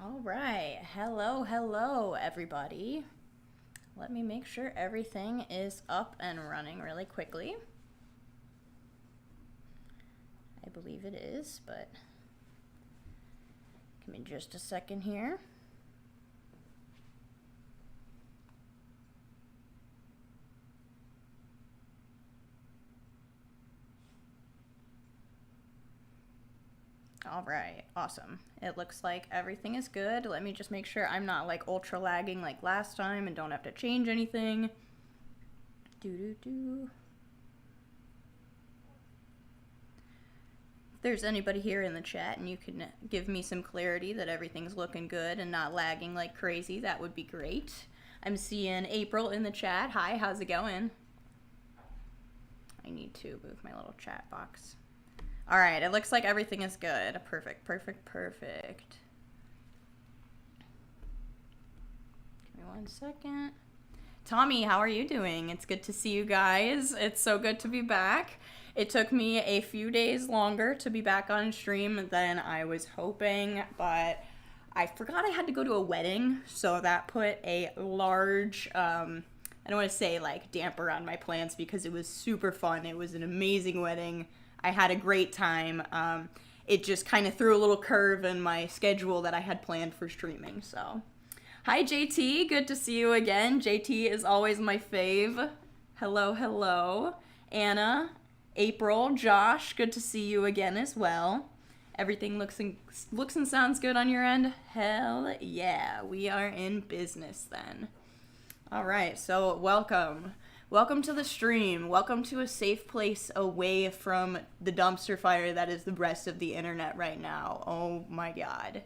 All right. Hello, everybody. Let me make sure everything is up and running really quickly. I believe it is, but give me just a second here. All right, awesome. It looks like everything is good. Let me just make sure I'm not like ultra lagging like last time and don't have to change anything. If there's anybody here in the chat and you can give me some clarity that everything's looking good and not lagging like crazy, that would be great. I'm seeing April in the chat. Hi, how's it going? I need to move my little chat box. All right, it looks like everything is good. Perfect. Give me 1 second. Tommy, how are you doing? It's good to see you guys. It's so good to be back. It took me a few days longer to be back on stream than I was hoping, but I forgot I had to go to a wedding, so that put a large, I don't want to say like damper on my plans because it was super fun. It was an amazing wedding. I had a great time. It just kind of threw a little curve in my schedule that I had planned for streaming. So, hi JT, good to see you again. JT is always my fave. Hello. Anna, April, Josh, good to see you again as well. Everything looks and sounds good on your end? Hell yeah, we are in business then. All right, so welcome. Welcome to the stream. Welcome to a safe place away from the dumpster fire that is the rest of the internet right now. Oh my god.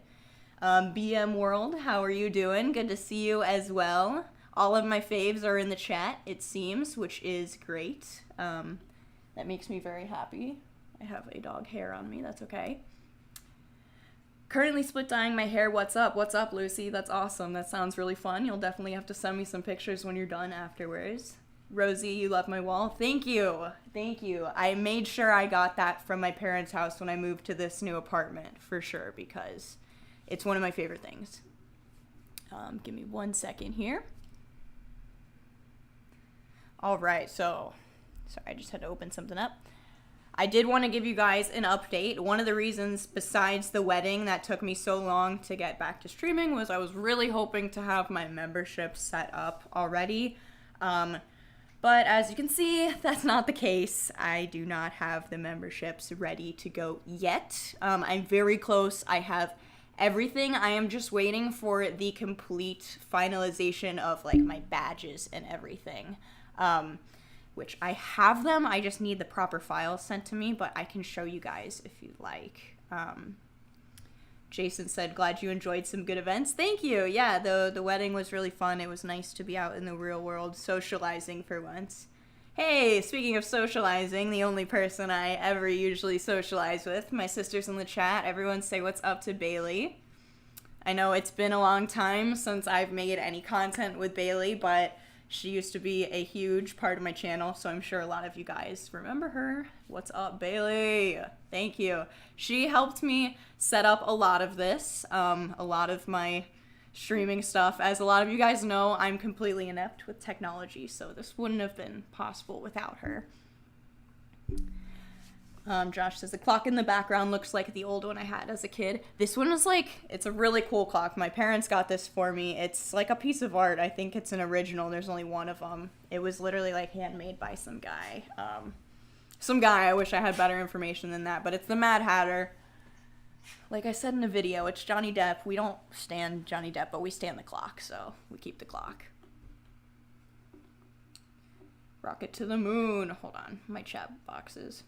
BM World, how are you doing? Good to see you as well. All of my faves are in the chat, it seems, which is great. That makes me very happy. I have a dog hair on me, that's okay. Currently split dyeing my hair. What's up? What's up, Lucy? That's awesome. That sounds really fun. You'll definitely have to send me some pictures when you're done afterwards. Rosie, you love my wall. Thank you. I made sure I got that from my parents' house when I moved to this new apartment, for sure, because it's one of my favorite things. Give me 1 second here. All right, so, sorry, I just had to open something up. I did want to give you guys an update. One of the reasons, besides the wedding, that took me so long to get back to streaming was I was really hoping to have my membership set up already. But as you can see, that's not the case. I do not have the memberships ready to go yet. I'm very close. I have everything. I am just waiting for the complete finalization of like my badges and everything. Which I have them. I just need the proper files sent to me, but I can show you guys if you'd like. Jason said, glad you enjoyed some good events. Thank you. Yeah, the wedding was really fun. It was nice to be out in the real world socializing for once. Hey, speaking of socializing, the only person I ever usually socialize with, my sister's in the chat. Everyone say what's up to Bailey. I know it's been a long time since I've made any content with Bailey, but she used to be a huge part of my channel, so I'm sure a lot of you guys remember her. What's up, Bailey? Thank you. She helped me set up a lot of this, a lot of my streaming stuff. As a lot of you guys know, I'm completely inept with technology, so this wouldn't have been possible without her. Josh says, the clock in the background looks like the old one I had as a kid. This one is like, it's a really cool clock. My parents got this for me. It's like a piece of art. I think it's an original. There's only one of them. It was literally like handmade by some guy. I wish I had better information than that, but it's the Mad Hatter. Like I said in the video, it's Johnny Depp. We don't stand Johnny Depp, but we stand the clock, so we keep the clock. Rocket to the moon. Hold on, my chat boxes.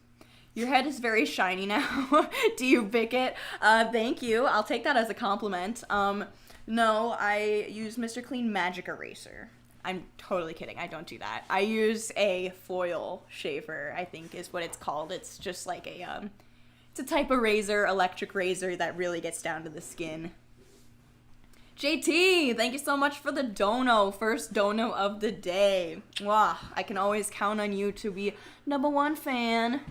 Your head is very shiny now. Do you pick it? Thank you. I'll take that as a compliment. No, I use Mr. Clean Magic Eraser. I'm totally kidding. I don't do that. I use a foil shaver, I think is what it's called. It's just like a, it's a type of razor, electric razor that really gets down to the skin. JT, thank you so much for the dono. First dono of the day. Wow, I can always count on you to be #1 fan.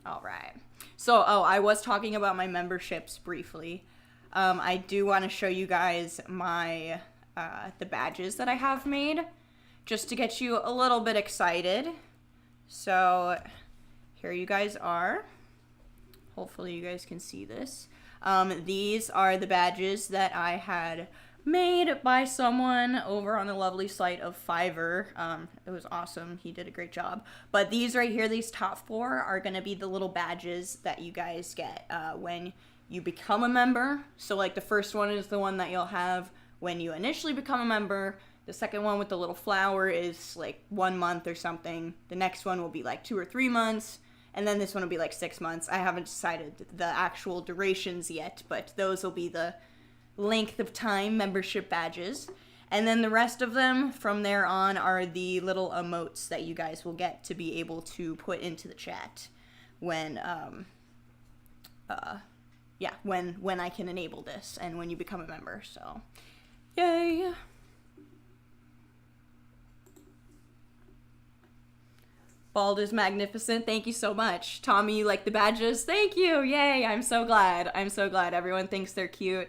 All right. So, I was talking about my memberships briefly. I do want to show you guys my the badges that I have made, just to get you a little bit excited. So here you guys are. Hopefully you guys can see this. These are the badges that I had made by someone over on the lovely site of Fiverr. It was awesome. He did a great job. But these right here, these top 4, are going to be the little badges that you guys get when you become a member. So like the first one is the one that you'll have when you initially become a member. The second one with the little flower is like 1 month or something. The next one will be like 2 or 3 months. And then this one will be like 6 months. I haven't decided the actual durations yet, but those will be the length of time membership badges. And then the rest of them from there on are the little emotes that you guys will get to be able to put into the chat when when I can enable this and when you become a member. So yay. Bald is magnificent. Thank you so much. Tommy, you like the badges? Thank you. Yay. I'm so glad. I'm so glad everyone thinks they're cute.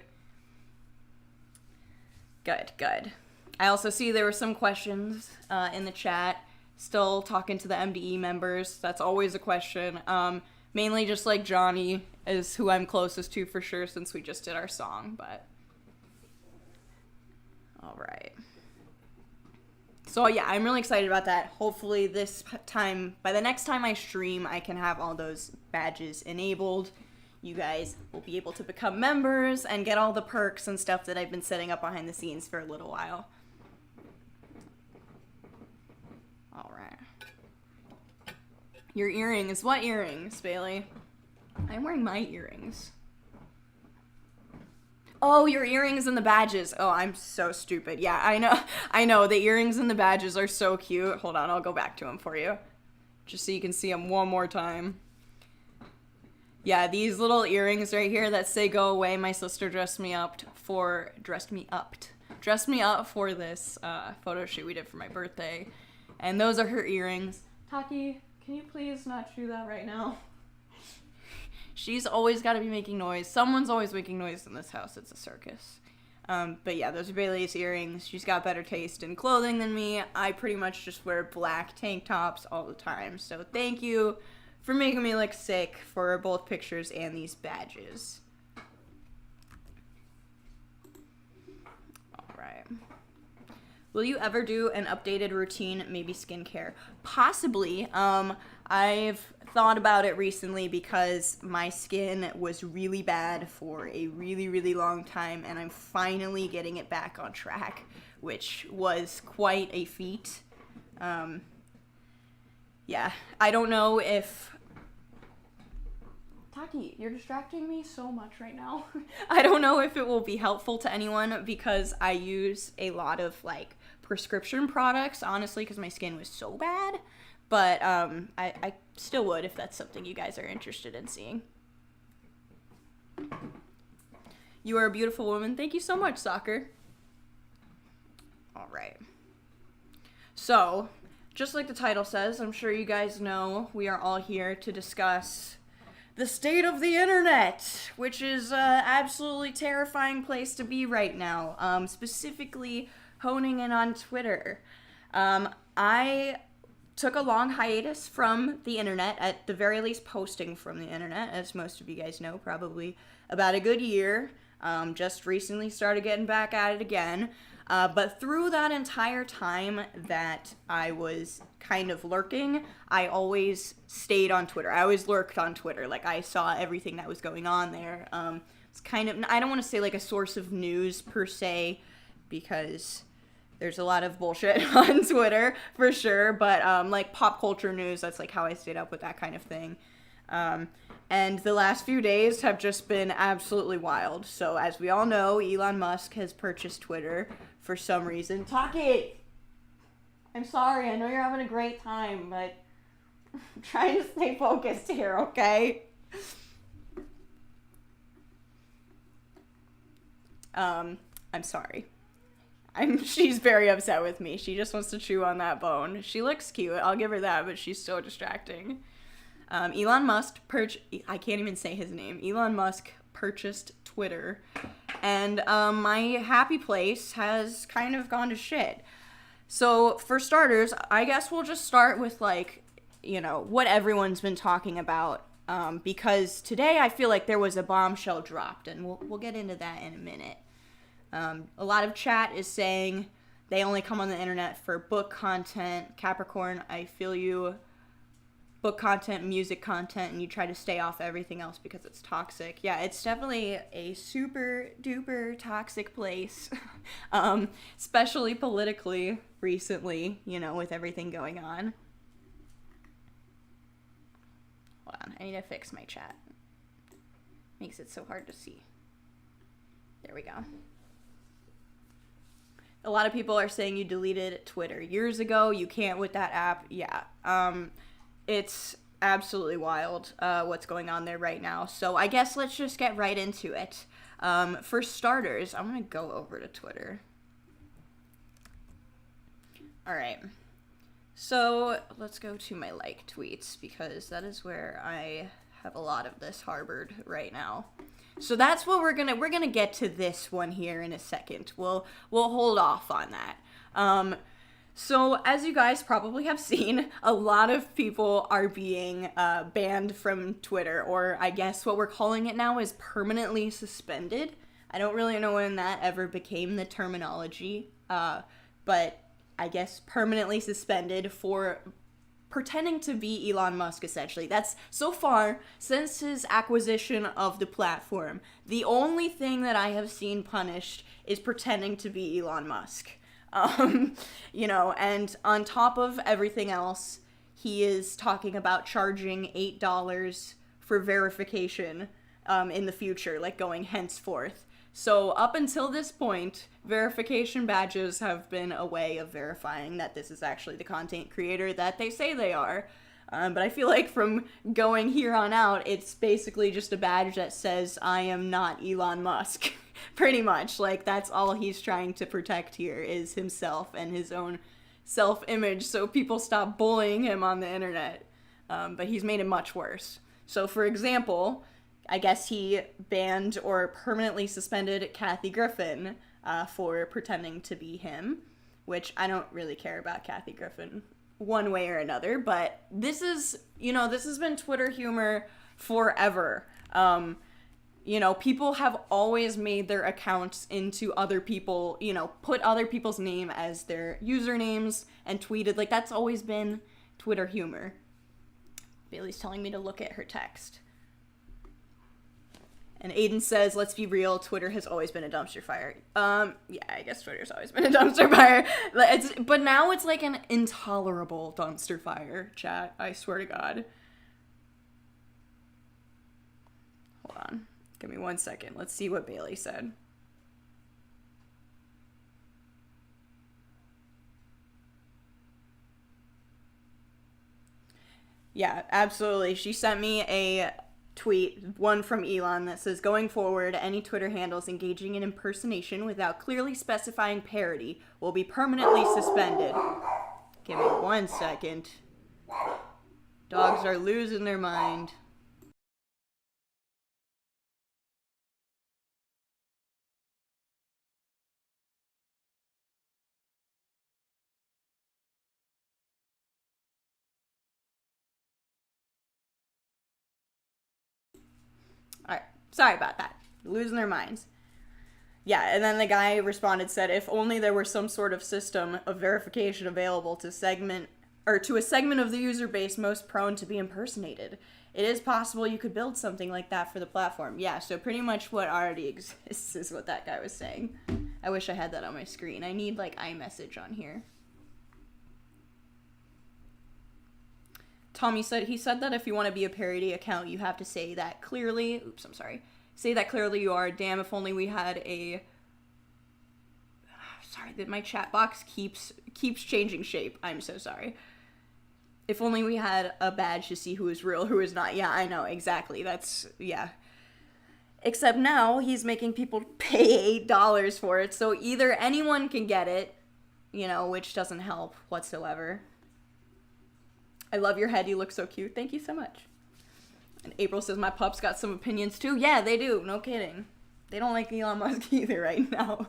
Good, good. I also see there were some questions in the chat. Still talking to the MDE members. That's always a question. Mainly just like Johnny is who I'm closest to for sure since we just did our song, but all right. So yeah, I'm really excited about that. Hopefully this time, by the next time I stream, I can have all those badges enabled. You guys will be able to become members and get all the perks and stuff that I've been setting up behind the scenes for a little while. All right. Your earrings. What earrings, Bailey? I'm wearing my earrings. Oh, your earrings and the badges. Oh, I'm so stupid. Yeah, I know. The earrings and the badges are so cute. Hold on, I'll go back to them for you. Just so you can see them one more time. Yeah, these little earrings right here that say go away, my sister dressed me up for this photo shoot we did for my birthday. And those are her earrings. Taki, can you please not do that right now? She's always got to be making noise. Someone's always making noise in this house. It's a circus. But yeah, those are Bailey's earrings. She's got better taste in clothing than me. I pretty much just wear black tank tops all the time. So thank you for making me look sick for both pictures and these badges. All right. Will you ever do an updated routine, maybe skincare? Possibly. I've thought about it recently because my skin was really bad for a really, really long time, and I'm finally getting it back on track, which was quite a feat. Yeah, I don't know if... Taki, you're distracting me so much right now. I don't know if it will be helpful to anyone because I use a lot of, like, prescription products, honestly, because my skin was so bad. But I still would if that's something you guys are interested in seeing. You are a beautiful woman. Thank you so much, Soccer. All right. So, just like the title says, I'm sure you guys know we are all here to discuss the state of the internet, which is an absolutely terrifying place to be right now, specifically honing in on Twitter. I took a long hiatus from the internet, at the very least posting from the internet, as most of you guys know, probably about a good year. Just recently started getting back at it again. But through that entire time that I was kind of lurking, I always stayed on Twitter. I always lurked on Twitter. Like, I saw everything that was going on there. It's kind of, I don't want to say like a source of news per se, because there's a lot of bullshit on Twitter, for sure, but, like, pop culture news, that's, like, how I stayed up with that kind of thing. And the last few days have just been absolutely wild. So, as we all know, Elon Musk has purchased Twitter for some reason. Taki! I'm sorry, I know you're having a great time, but I'm trying to stay focused here, okay? I'm sorry. She's very upset with me. She just wants to chew on that bone. She looks cute, I'll give her that, but she's so distracting. Elon Musk I can't even say his name. Elon Musk purchased Twitter, and my happy place has kind of gone to shit. So for starters, I guess we'll just start with like, what everyone's been talking about, because today I feel like there was a bombshell dropped, and we'll get into that in a minute. A lot of chat is saying they only come on the internet for book content. Capricorn, I feel you. Book content, music content, and you try to stay off everything else because it's toxic. Yeah, it's definitely a super duper toxic place, especially politically recently, with everything going on. Hold on, I need to fix my chat. Makes it so hard to see. There we go. A lot of people are saying you deleted Twitter years ago. You can't with that app. Yeah. It's absolutely wild what's going on there right now. So I guess let's just get right into it. For starters, I'm going to go over to Twitter. All right. So let's go to my like tweets because that is where I have a lot of this harbored right now. So that's what we're gonna get to this one here in a second. We'll hold off on that. So as you guys probably have seen, a lot of people are being banned from Twitter, or I guess what we're calling it now is permanently suspended. I don't really know when that ever became the terminology, but I guess permanently suspended for pretending to be Elon Musk, essentially. That's, so far, since his acquisition of the platform, the only thing that I have seen punished is pretending to be Elon Musk. And on top of everything else, he is talking about charging $8 for verification in the future, like going henceforth. So up until this point, verification badges have been a way of verifying that this is actually the content creator that they say they are. But I feel like from going here on out, it's basically just a badge that says, I am not Elon Musk. Pretty much. Like, that's all he's trying to protect here is himself and his own self-image, so people stop bullying him on the internet. But he's made it much worse. So, for example, I guess he banned or permanently suspended Kathy Griffin for pretending to be him, which I don't really care about Kathy Griffin one way or another, but this has been Twitter humor forever. People have always made their accounts into other people, put other people's name as their usernames and tweeted. Like, that's always been Twitter humor. Bailey's telling me to look at her text. And Aiden says, let's be real, Twitter has always been a dumpster fire. Yeah, I guess Twitter's always been a dumpster fire. But now it's like an intolerable dumpster fire, chat. I swear to God. Hold on. Give me 1 second. Let's see what Bailey said. Yeah, absolutely. She sent me a tweet, one from Elon, that says, going forward, any Twitter handles engaging in impersonation without clearly specifying parody will be permanently suspended. Give me 1 second. Dogs are losing their mind. Alright, sorry about that. Losing their minds. Yeah, and then the guy responded, said, if only there were some sort of system of verification available to a segment of the user base most prone to be impersonated. It is possible you could build something like that for the platform. Yeah, so pretty much what already exists is what that guy was saying. I wish I had that on my screen. I need, like, iMessage on here. Tommy said, he said that if you want to be a parody account, you have to say that clearly. Oops, I'm sorry. Say that clearly you are. Damn, if only we had a... Sorry, that my chat box keeps changing shape. I'm so sorry. If only we had a badge to see who is real, who is not. Yeah, I know, exactly. That's, yeah. Except now, he's making people pay $8 for it, so either anyone can get it, which doesn't help whatsoever. I love your head, you look so cute. Thank you so much. And April says, my pups got some opinions too. Yeah, they do. No kidding. They don't like Elon Musk either right now.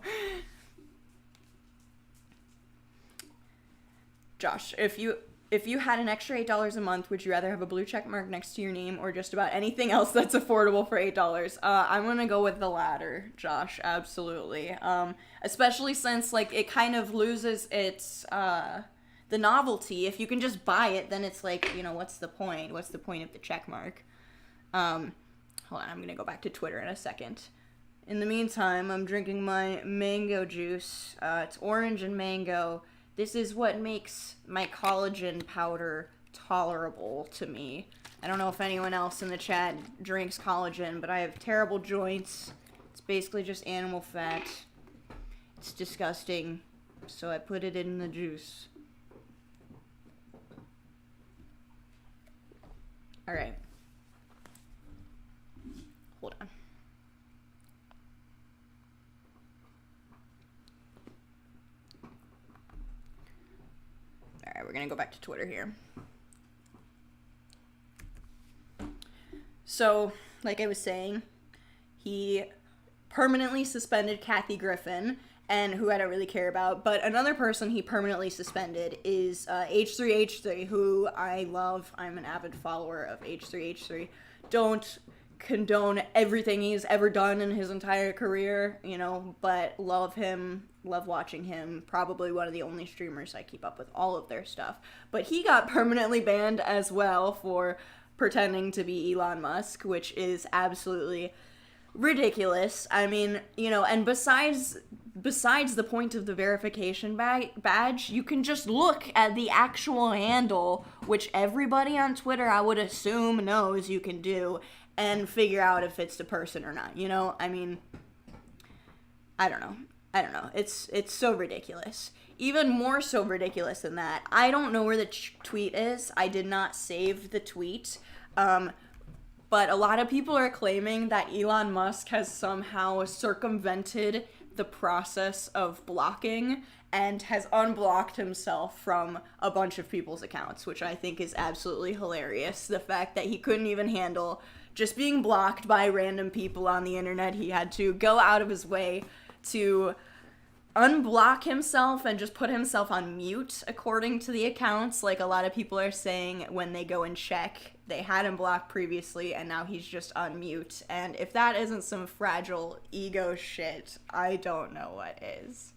Josh, if you had an extra $8 a month, would you rather have a blue check mark next to your name or just about anything else that's affordable for $8? I'm gonna go with the latter, Josh. Absolutely. Especially since like it kind of loses its the novelty. If you can just buy it, then it's like, you know, what's the point? What's the point of the check mark? Hold on, I'm gonna go back to Twitter in a second. In the meantime, I'm drinking my mango juice. It's orange and mango. This is what makes my collagen powder tolerable to me. I don't know if anyone else in the chat drinks collagen, but I have terrible joints. It's basically just animal fat. It's disgusting, so I put it in the juice. Alright. Hold on. Alright, we're gonna go back to Twitter here. So, like I was saying, he permanently suspended Kathy Griffin, and who I don't really care about, but another person he permanently suspended is H3H3, who I love. I'm an avid follower of H3H3. Don't condone everything he's ever done in his entire career, you know, but love him, love watching him. Probably one of the only streamers I keep up with all of their stuff. But he got permanently banned as well for pretending to be Elon Musk, which is absolutely ridiculous. I mean, you know, and besides the point of the verification badge, you can just look at the actual handle, which everybody on Twitter, I would assume, knows you can do, and figure out if it's the person or not, you know? I mean, I don't know. It's so ridiculous. Even more so ridiculous than that, I don't know where the tweet is. I did not save the tweet. But a lot of people are claiming that Elon Musk has somehow circumvented the process of blocking and has unblocked himself from a bunch of people's accounts, which I think is absolutely hilarious. The fact that he couldn't even handle just being blocked by random people on the internet. He had to go out of his way to unblock himself and just put himself on mute, according to the accounts. Like a lot of people are saying when they go and check, they had him blocked previously and now he's just on mute. And if that isn't some fragile ego shit, I don't know what is.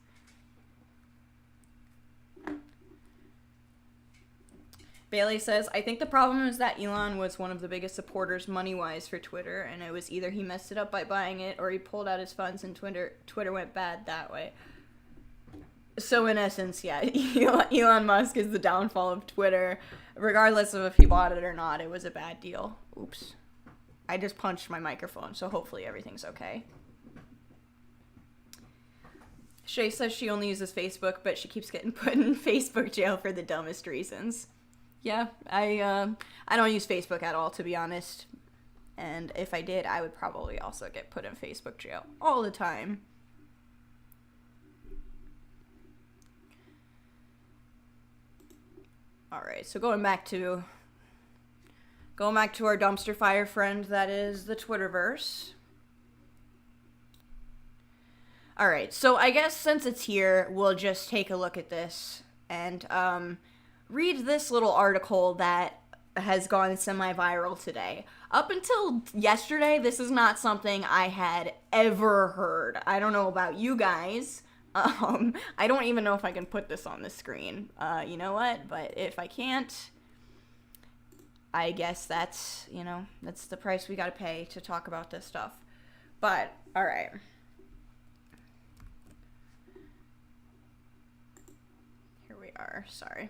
Bailey says, I think the problem is that Elon was one of the biggest supporters money-wise for Twitter, and it was either he messed it up by buying it or he pulled out his funds and Twitter went bad that way. So in essence, yeah, Elon Musk is the downfall of Twitter. Regardless of if he bought it or not, it was a bad deal. Oops. I just punched my microphone, so hopefully everything's okay. Shay says she only uses Facebook, but she keeps getting put in Facebook jail for the dumbest reasons. Yeah, I don't use Facebook at all, to be honest. And if I did, I would probably also get put in Facebook jail all the time. Alright, so going back to our dumpster fire friend that is the Twitterverse. Alright, so I guess since it's here, we'll just take a look at this and read this little article that has gone semi-viral today. Up until yesterday, this is not something I had ever heard. I don't know about you guys. I don't even know if I can put this on the screen. You know what? But if I can't, I guess that's, you know, that's the price we gotta pay to talk about this stuff. But, alright. Here we are. Sorry.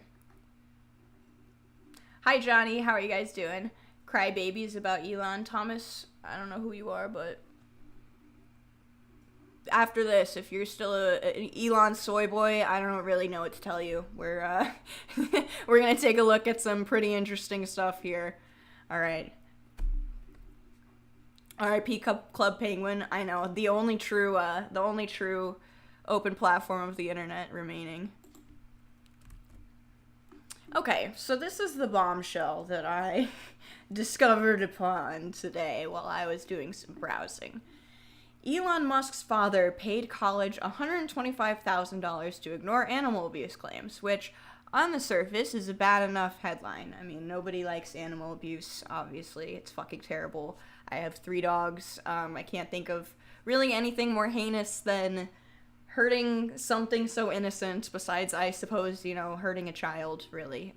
Hi, Johnny. How are you guys doing? Crybabies about Elon. Thomas, I don't know who you are, but after this, if you're still an Elon soy boy, I don't really know what to tell you. We're we're gonna take a look at some pretty interesting stuff here. All right. R.I.P. Club Penguin. I know, the only true open platform of the internet remaining. Okay, so this is the bombshell that I discovered upon today while I was doing some browsing. Elon Musk's father paid college $125,000 to ignore animal abuse claims, which, on the surface, is a bad enough headline. I mean, nobody likes animal abuse, obviously. It's fucking terrible. I have 3 dogs. I can't think of really anything more heinous than hurting something so innocent, besides, I suppose, hurting a child, really.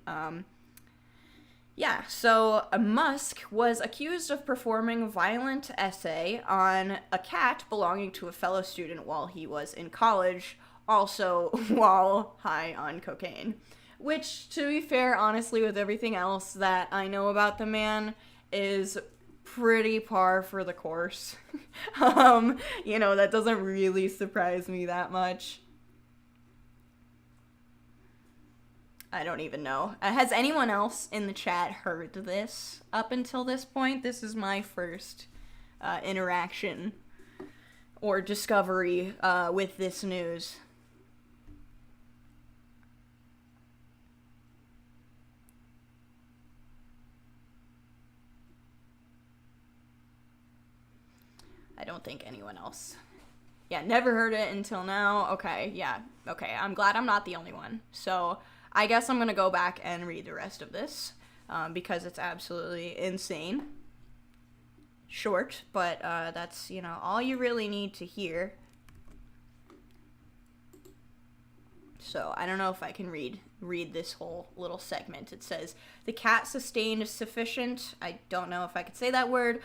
So Musk was accused of performing a violent essay on a cat belonging to a fellow student while he was in college, also while high on cocaine. Which, to be fair, honestly, with everything else that I know about the man, is pretty par for the course. That doesn't really surprise me that much. I don't even know. Has anyone else in the chat heard this up until this point? This is my first interaction or discovery with this news. I don't think anyone else. Yeah, never heard it until now. Okay, yeah. Okay, I'm glad I'm not the only one. So I guess I'm going to go back and read the rest of this because it's absolutely insane. Short, but that's, all you really need to hear. So I don't know if I can read this whole little segment. It says, the cat sustained sufficient, I don't know if I could say that word,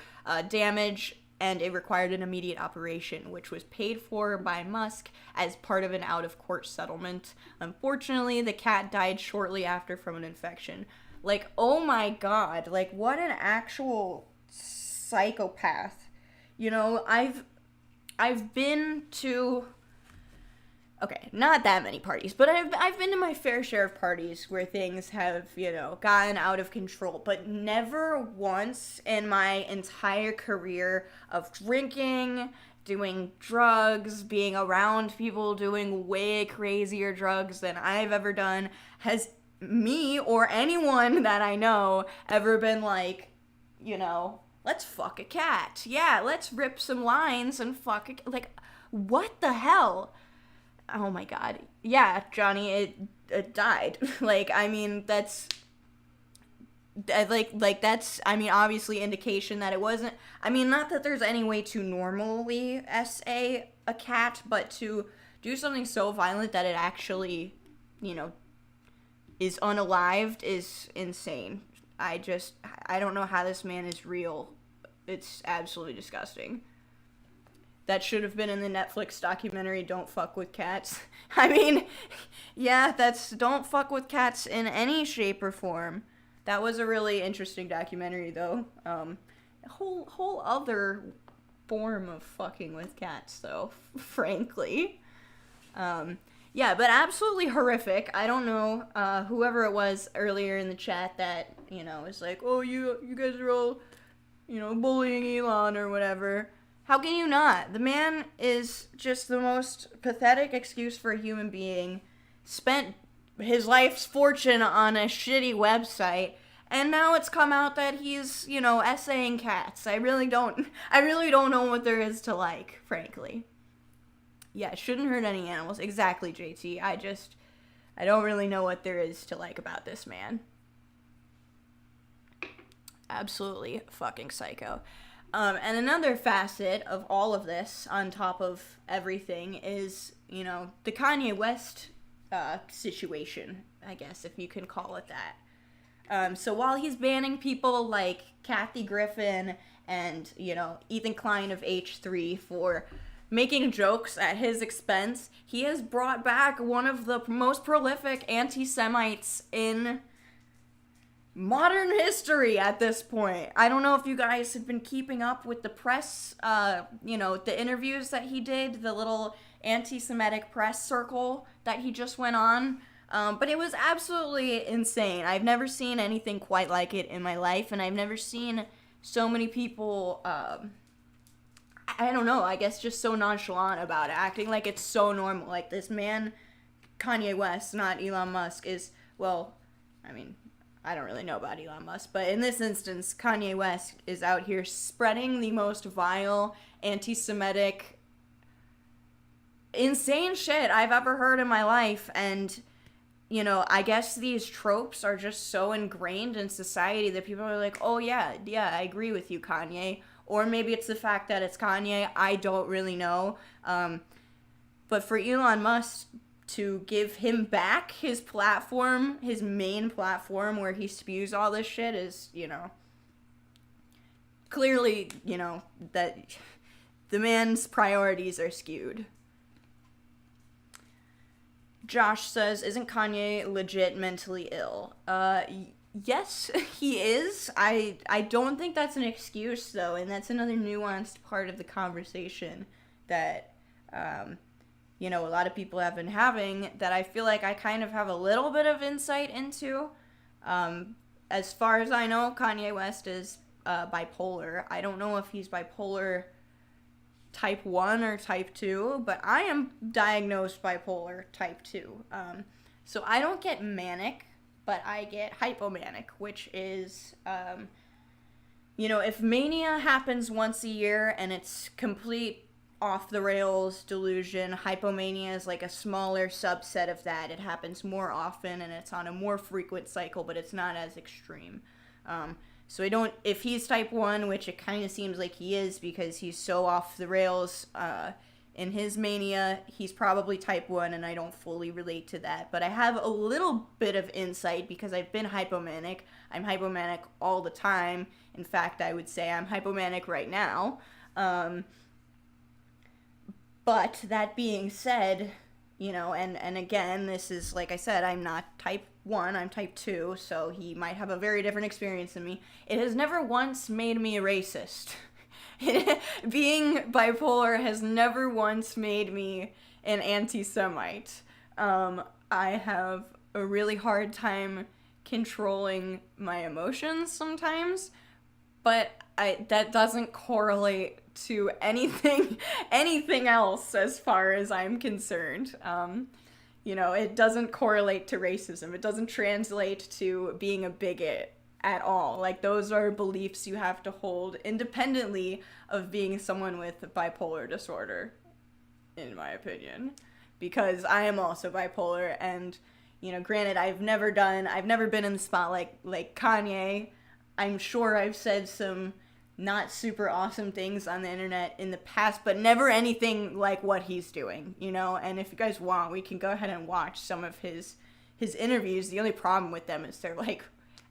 damage, and it required an immediate operation, which was paid for by Musk as part of an out-of-court settlement. Unfortunately, the cat died shortly after from an infection. Like, oh my god, like, what an actual psychopath. I've been to... Okay, not that many parties, but I've been to my fair share of parties where things have, gotten out of control, but never once in my entire career of drinking, doing drugs, being around people doing way crazier drugs than I've ever done, has me or anyone that I know ever been like, let's fuck a cat. Yeah, let's rip some lines and fuck a cat. Like, what the hell? Oh my god. Yeah, Johnny, it died. That's... that's, obviously indication that it wasn't... not that there's any way to normally SA a cat, but to do something so violent that it actually, is unalived is insane. I don't know how this man is real. It's absolutely disgusting. That should have been in the Netflix documentary, Don't Fuck with Cats. That's Don't Fuck with Cats in any shape or form. That was a really interesting documentary, though. A whole other form of fucking with cats, though, frankly. But absolutely horrific. I don't know, whoever it was earlier in the chat that, is like, oh, you guys are all, bullying Elon or whatever. How can you not? The man is just the most pathetic excuse for a human being, spent his life's fortune on a shitty website, and now it's come out that he's, essaying cats. I really don't know what there is to like, frankly. Yeah, it shouldn't hurt any animals. Exactly, JT. I don't really know what there is to like about this man. Absolutely fucking psycho. And another facet of all of this, on top of everything, is, the Kanye West situation, I guess, if you can call it that. So while he's banning people like Kathy Griffin and, Ethan Klein of H3 for making jokes at his expense, he has brought back one of the most prolific anti-Semites in modern history at this point. I don't know if you guys have been keeping up with the press, the interviews that he did, the little anti-Semitic press circle that he just went on. But it was absolutely insane. I've never seen anything quite like it in my life, and I've never seen so many people, I don't know, I guess just so nonchalant about it, acting like it's so normal. Like, this man, Kanye West, not Elon Musk, is, well, I mean, I don't really know about Elon Musk, but in this instance, Kanye West is out here spreading the most vile, anti-Semitic, insane shit I've ever heard in my life. And, you know, I guess these tropes are just so ingrained in society that people are like, oh yeah, I agree with you, Kanye. Or maybe it's the fact that it's Kanye. I don't really know. But for Elon Musk to give him back his platform, his main platform where he spews all this shit is, you know, clearly, you know, that the man's priorities are skewed. Josh says, isn't Kanye legit mentally ill? Yes, he is. I don't think that's an excuse, though, and that's another nuanced part of the conversation that, you know, a lot of people have been having that I feel like I kind of have a little bit of insight into. As far as I know, Kanye West is bipolar. I don't know if he's bipolar type 1 or type 2, but I am diagnosed bipolar type 2. So I don't get manic, but I get hypomanic, which is, you know, if mania happens once a year and it's complete off the rails delusion, hypomania is like a smaller subset of that. It happens more often and it's on a more frequent cycle, but it's not as extreme. So I don't, if he's type 1, which it kind of seems like he is because he's so off the rails in his mania, he's probably type 1, and I don't fully relate to that. But I have a little bit of insight because I've been hypomanic. I'm hypomanic all the time. In fact, I would say I'm hypomanic right now. But that being said, you know, and again, this is, like I said, I'm not type 1, I'm type 2, so he might have a very different experience than me. It has never once made me a racist. Being bipolar has never once made me an anti-Semite. I have a really hard time controlling my emotions sometimes, but that doesn't correlate to anything else as far as I'm concerned. You know, it doesn't correlate to racism. It doesn't translate to being a bigot at all. Like, those are beliefs you have to hold independently of being someone with bipolar disorder, in my opinion. Because I am also bipolar, and, you know, granted, I've never been in the spotlight like Kanye. I'm sure I've said some not super awesome things on the internet in the past, but never anything like what he's doing, you know? And if you guys want, we can go ahead and watch some of his interviews. The only problem with them is they're like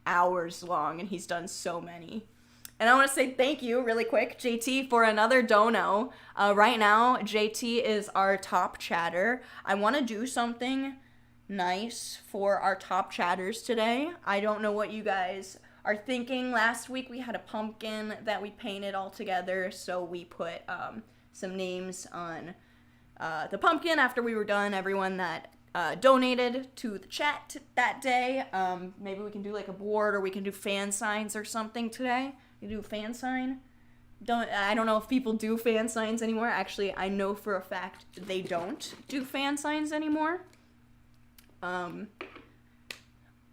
hours long, and he's done so many. And I want to say thank you really quick, JT, for another dono. Right now, JT is our top chatter. I want to do something nice for our top chatters today. I don't know what you guys are thinking. Last week we had a pumpkin that we painted all together, so we put some names on the pumpkin after we were done. Everyone that donated to the chat that day. Maybe we can do like a board, or we can do fan signs or something today. You do a fan sign? I don't know if people do fan signs anymore. Actually, I know for a fact they don't do fan signs anymore.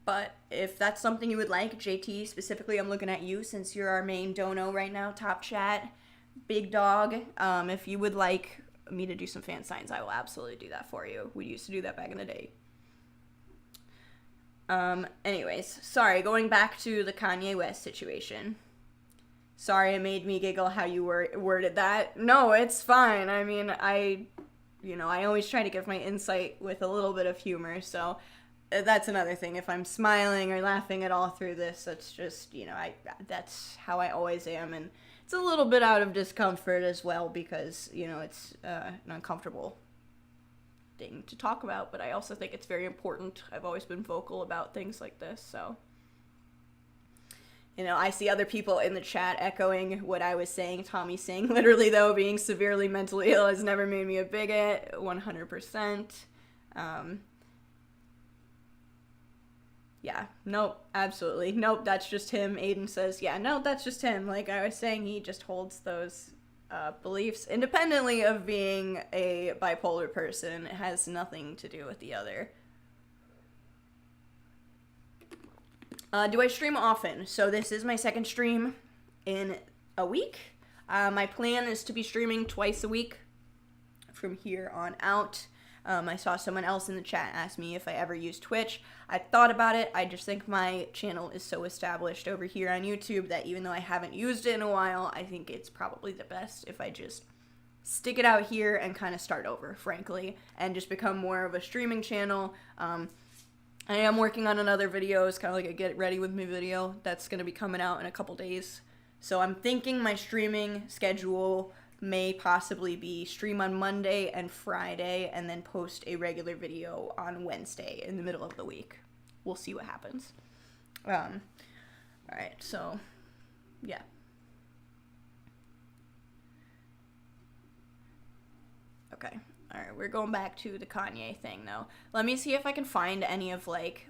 But if that's something you would like, JT, specifically, I'm looking at you since you're our main dono right now, top chat, big dog. If you would like me to do some fan signs, I will absolutely do that for you. We used to do that back in the day. Anyways, sorry, going back to the Kanye West situation. Sorry, it made me giggle how you worded that. No, it's fine. I mean, I always try to give my insight with a little bit of humor, so that's another thing. If I'm smiling or laughing at all through this, that's just, you know, that's how I always am, and it's a little bit out of discomfort as well because, you know, it's an uncomfortable thing to talk about, but I also think it's very important. I've always been vocal about things like this, so. You know, I see other people in the chat echoing what I was saying. Tommy saying, literally, though, being severely mentally ill has never made me a bigot. 100%. Yeah, nope, absolutely. Nope, that's just him. Aiden says, yeah, no, that's just him. Like I was saying, he just holds those beliefs independently of being a bipolar person. It has nothing to do with the other. Do I stream often? So this is my second stream in a week. My plan is to be streaming twice a week from here on out. I saw someone else in the chat ask me if I ever use Twitch. I thought about it. I just think my channel is so established over here on YouTube that even though I haven't used it in a while, I think it's probably the best if I just stick it out here and kind of start over, frankly, and just become more of a streaming channel. I am working on another video. It's kind of like a get ready with me video that's going to be coming out in a couple days. So I'm thinking my streaming schedule may possibly be stream on Monday and Friday and then post a regular video on Wednesday in the middle of the week. We'll see what happens. Alright, so, yeah. Okay, alright, we're going back to the Kanye thing, though. Let me see if I can find any of, like,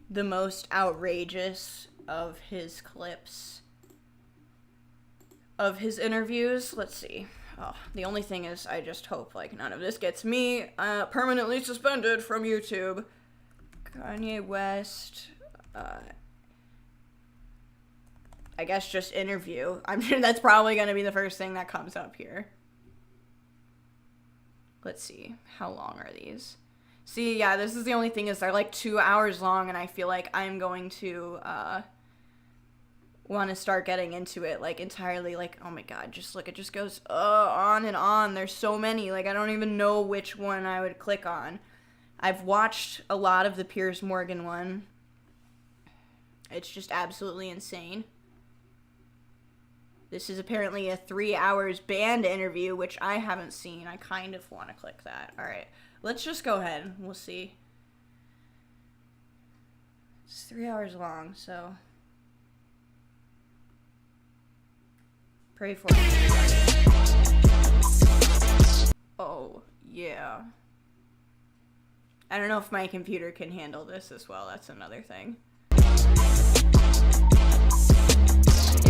the most outrageous of his clips of his interviews. Let's see. Oh, the only thing is, I just hope, like, none of this gets me permanently suspended from YouTube. Kanye West, I guess just interview. I'm sure that's probably going to be the first thing that comes up here. Let's see. How long are these? See, yeah, this is the only thing is they're like 2 hours long, and I feel like I'm going to, want to start getting into it, like, entirely, like, oh my god, just look, it just goes, on and on. There's so many, like, I don't even know which one I would click on. I've watched a lot of the Piers Morgan one. It's just absolutely insane. This is apparently a 3 hours band interview, which I haven't seen. I kind of want to click that. Alright, let's just go ahead. We'll see. It's 3 hours long, so pray for me. Oh, yeah. I don't know if my computer can handle this as well. That's another thing. If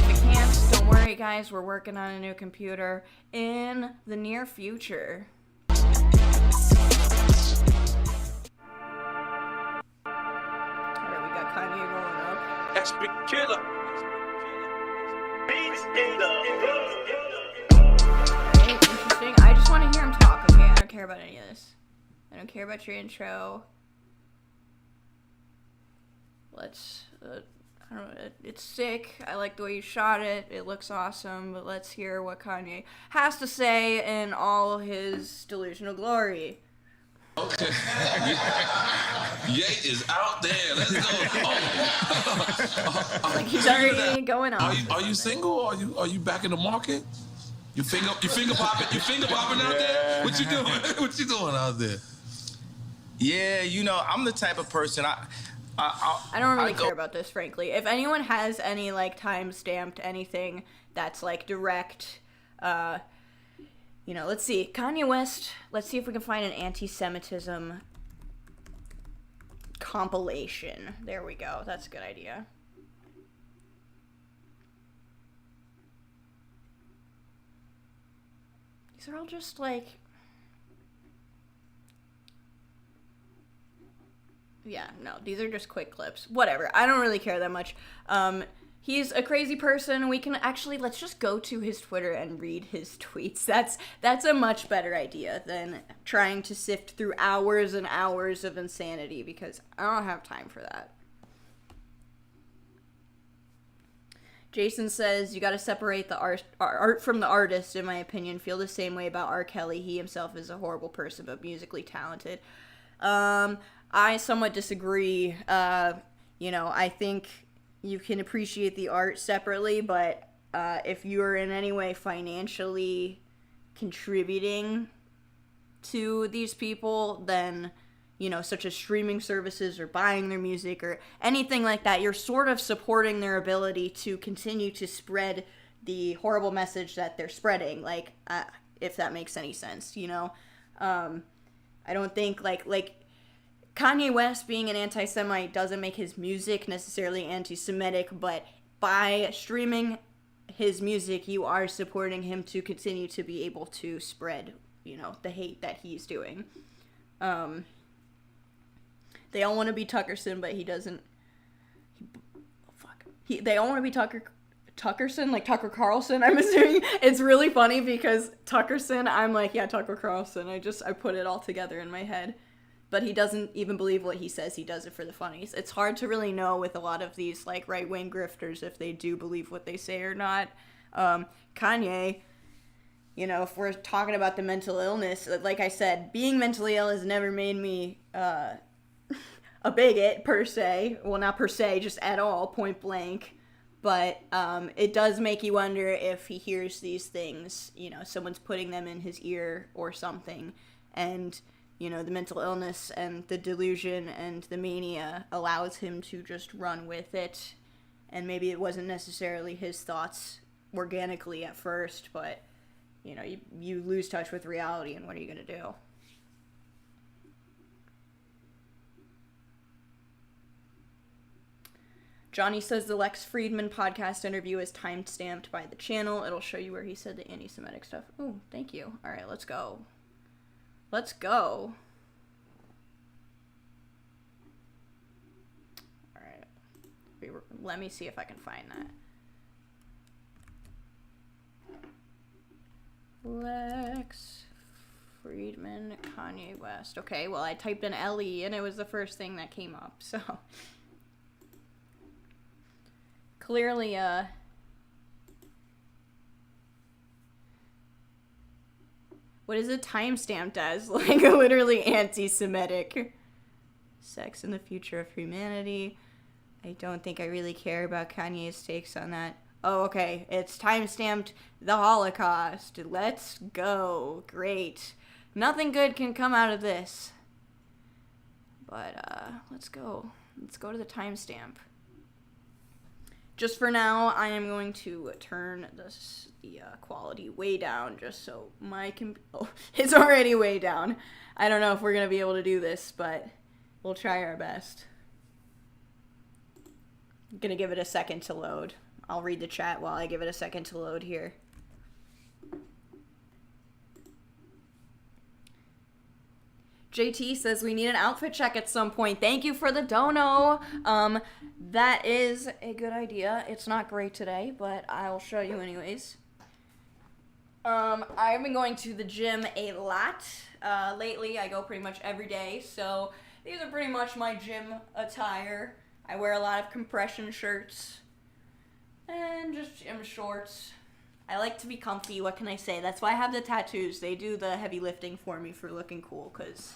it can't, don't worry, guys. We're working on a new computer in the near future. Alright, we got Kanye rolling up. Extra killer. Interesting. I just want to hear him talk, okay? I don't care about any of this. I don't care about your intro. Let's, I don't know, it's sick. I like the way you shot it. It looks awesome, but let's hear what Kanye has to say in all his delusional glory. Okay. Ye is out there. Let's go. Oh. Like he's already going on. Are you single? Are you back in the market? You finger popping? You finger popping out there? What you doing? What you doing out there? Yeah, you know, I'm the type of person I don't really care about this, frankly. If anyone has any like time-stamped anything that's like direct, you know, let's see. Kanye West, let's see if we can find an anti-Semitism compilation. There we go. That's a good idea. These are all just like, yeah, no, these are just quick clips. Whatever. I don't really care that much. He's a crazy person. We can actually, let's just go to his Twitter and read his tweets. That's a much better idea than trying to sift through hours and hours of insanity, because I don't have time for that. Jason says, you gotta separate the art from the artist, in my opinion. Feel the same way about R. Kelly. He himself is a horrible person, but musically talented. I somewhat disagree. You know, I think you can appreciate the art separately, but if you're in any way financially contributing to these people, then, you know, such as streaming services or buying their music or anything like that, you're sort of supporting their ability to continue to spread the horrible message that they're spreading, like, if that makes any sense, you know? I don't think, like, Kanye West being an anti-Semite doesn't make his music necessarily anti-Semitic, but by streaming his music, you are supporting him to continue to be able to spread, you know, the hate that he's doing. They all want to be Tuckerson, but he doesn't. They all want to be Tuckerson, like Tucker Carlson, I'm assuming. It's really funny because Tuckerson, I'm like, yeah, Tucker Carlson. I put it all together in my head. But he doesn't even believe what he says. He does it for the funnies. It's hard to really know with a lot of these, like, right-wing grifters if they do believe what they say or not. Kanye, you know, if we're talking about the mental illness, like I said, being mentally ill has never made me a bigot, per se. Well, not per se, just at all, point blank. But it does make you wonder if he hears these things, you know, someone's putting them in his ear or something, and, you know, the mental illness and the delusion and the mania allows him to just run with it, and maybe it wasn't necessarily his thoughts organically at first, but, you know, you lose touch with reality, and what are you going to do? Johnny says the Lex Friedman podcast interview is time-stamped by the channel. It'll show you where he said the anti-Semitic stuff. Oh, thank you. All right, let's go. Let's go. All right. Let me see if I can find that. Lex Friedman, Kanye West. Okay, well, I typed in Ellie, and it was the first thing that came up, so... Clearly, what is it timestamped as? Like, literally anti-Semitic. Sex and the future of humanity. I don't think I really care about Kanye's takes on that. Oh, okay. It's timestamped the Holocaust. Let's go. Great. Nothing good can come out of this. But, let's go. Let's go to the timestamp. Just for now, I am going to turn the quality way down, just so oh, it's already way down. I don't know if we're going to be able to do this, but we'll try our best. I'm going to give it a second to load. I'll read the chat while I give it a second to load here. JT says we need an outfit check at some point. Thank you for the dono. That is a good idea. It's not great today, but I'll show you anyways. I've been going to the gym a lot. Lately, I go pretty much every day, so these are pretty much my gym attire. I wear a lot of compression shirts and just gym shorts. I like to be comfy, what can I say? That's why I have the tattoos. They do the heavy lifting for me for looking cool, because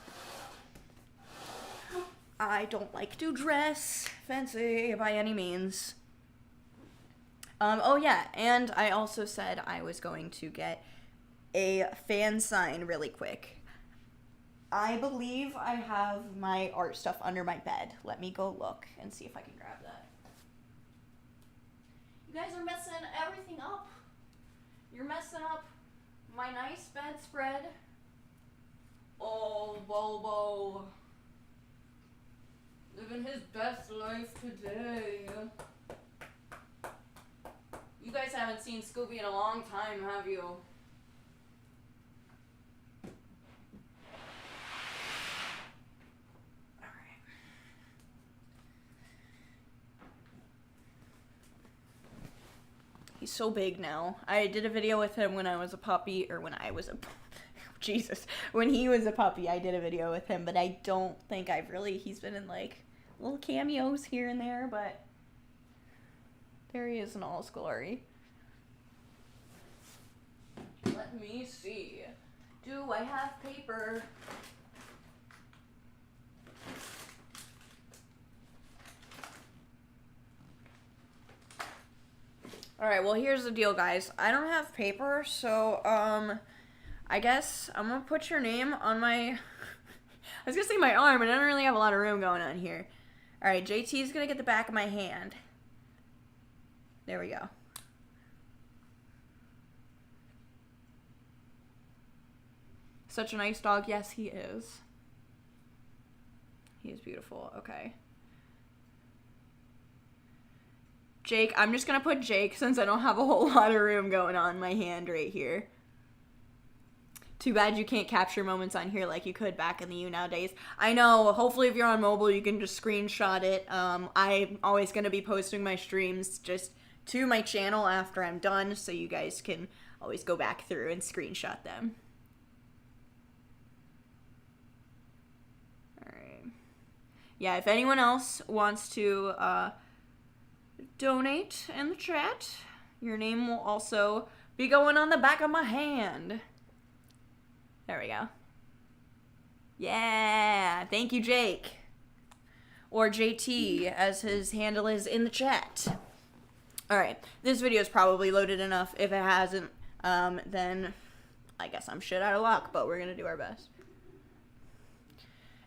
I don't like to dress fancy by any means. Oh yeah, and I also said I was going to get a fan sign really quick. I believe I have my art stuff under my bed. Let me go look and see if I can grab that. You guys are messing everything up. You're messing up my nice bedspread. Oh, Bobo. Living his best life today. You guys haven't seen Scooby in a long time, have you? He's so big now. I did a video with him when I was a puppy, or when I was a... Jesus. When he was a puppy, I did a video with him, but I don't think he's been in, like, little cameos here and there, but there he is in all his glory. Let me see. Do I have paper? Alright, well, here's the deal, guys. I don't have paper, so, I guess I'm gonna put your name on my... I was gonna say my arm, but I don't really have a lot of room going on here. Alright, JT's gonna get the back of my hand. There we go. Such a nice dog. Yes, he is. He is beautiful. Okay. Jake, I'm just gonna put Jake since I don't have a whole lot of room going on my hand right here. Too bad you can't capture moments on here like you could back in the You Now days. I know, hopefully if you're on mobile, you can just screenshot it. I'm always going to be posting my streams just to my channel after I'm done, so you guys can always go back through and screenshot them. Alright. Yeah, if anyone else wants to donate in the chat, your name will also be going on the back of my hand. There we go. Yeah, thank you, Jake. Or JT, as his handle is in the chat. Alright, this video is probably loaded enough. If it hasn't, then I guess I'm shit out of luck, but we're gonna do our best.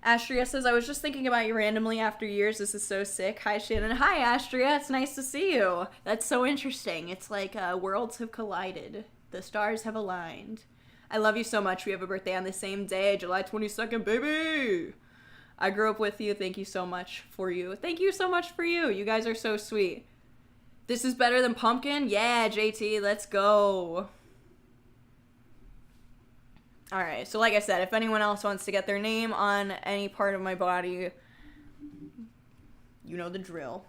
Astria says, I was just thinking about you randomly after years. This is so sick. Hi, Shannon. Hi, Astria. It's nice to see you. That's so interesting. It's like worlds have collided. The stars have aligned. I love you so much. We have a birthday on the same day, July 22nd, baby. I grew up with you. Thank you so much for you. Thank you so much for you. You guys are so sweet. This is better than pumpkin? Yeah, JT, let's go. Alright, so like I said, if anyone else wants to get their name on any part of my body, you know the drill.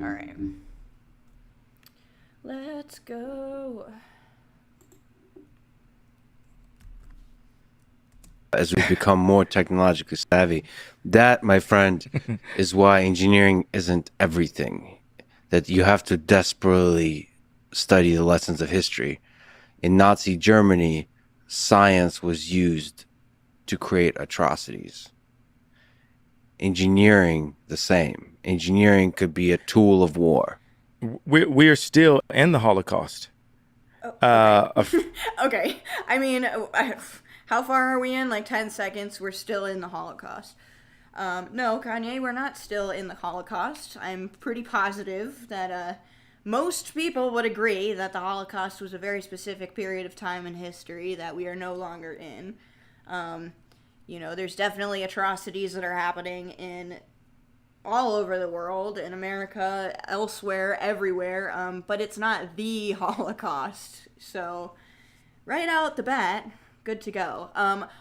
Alright. Let's go. As we become more technologically savvy, that, my friend, is why engineering isn't everything. That you have to desperately study the lessons of history. In Nazi Germany, science was used to create atrocities. Engineering, the same. Engineering could be a tool of war. We are still in the Holocaust. Oh, okay. Okay. I mean, how far are we in? Like 10 seconds. We're still in the Holocaust. No, Kanye, we're not still in the Holocaust. I'm pretty positive that most people would agree that the Holocaust was a very specific period of time in history that we are no longer in. You know, there's definitely atrocities that are happening in all over the world, in America, elsewhere, everywhere, but it's not the Holocaust. So, right out the bat, good to go.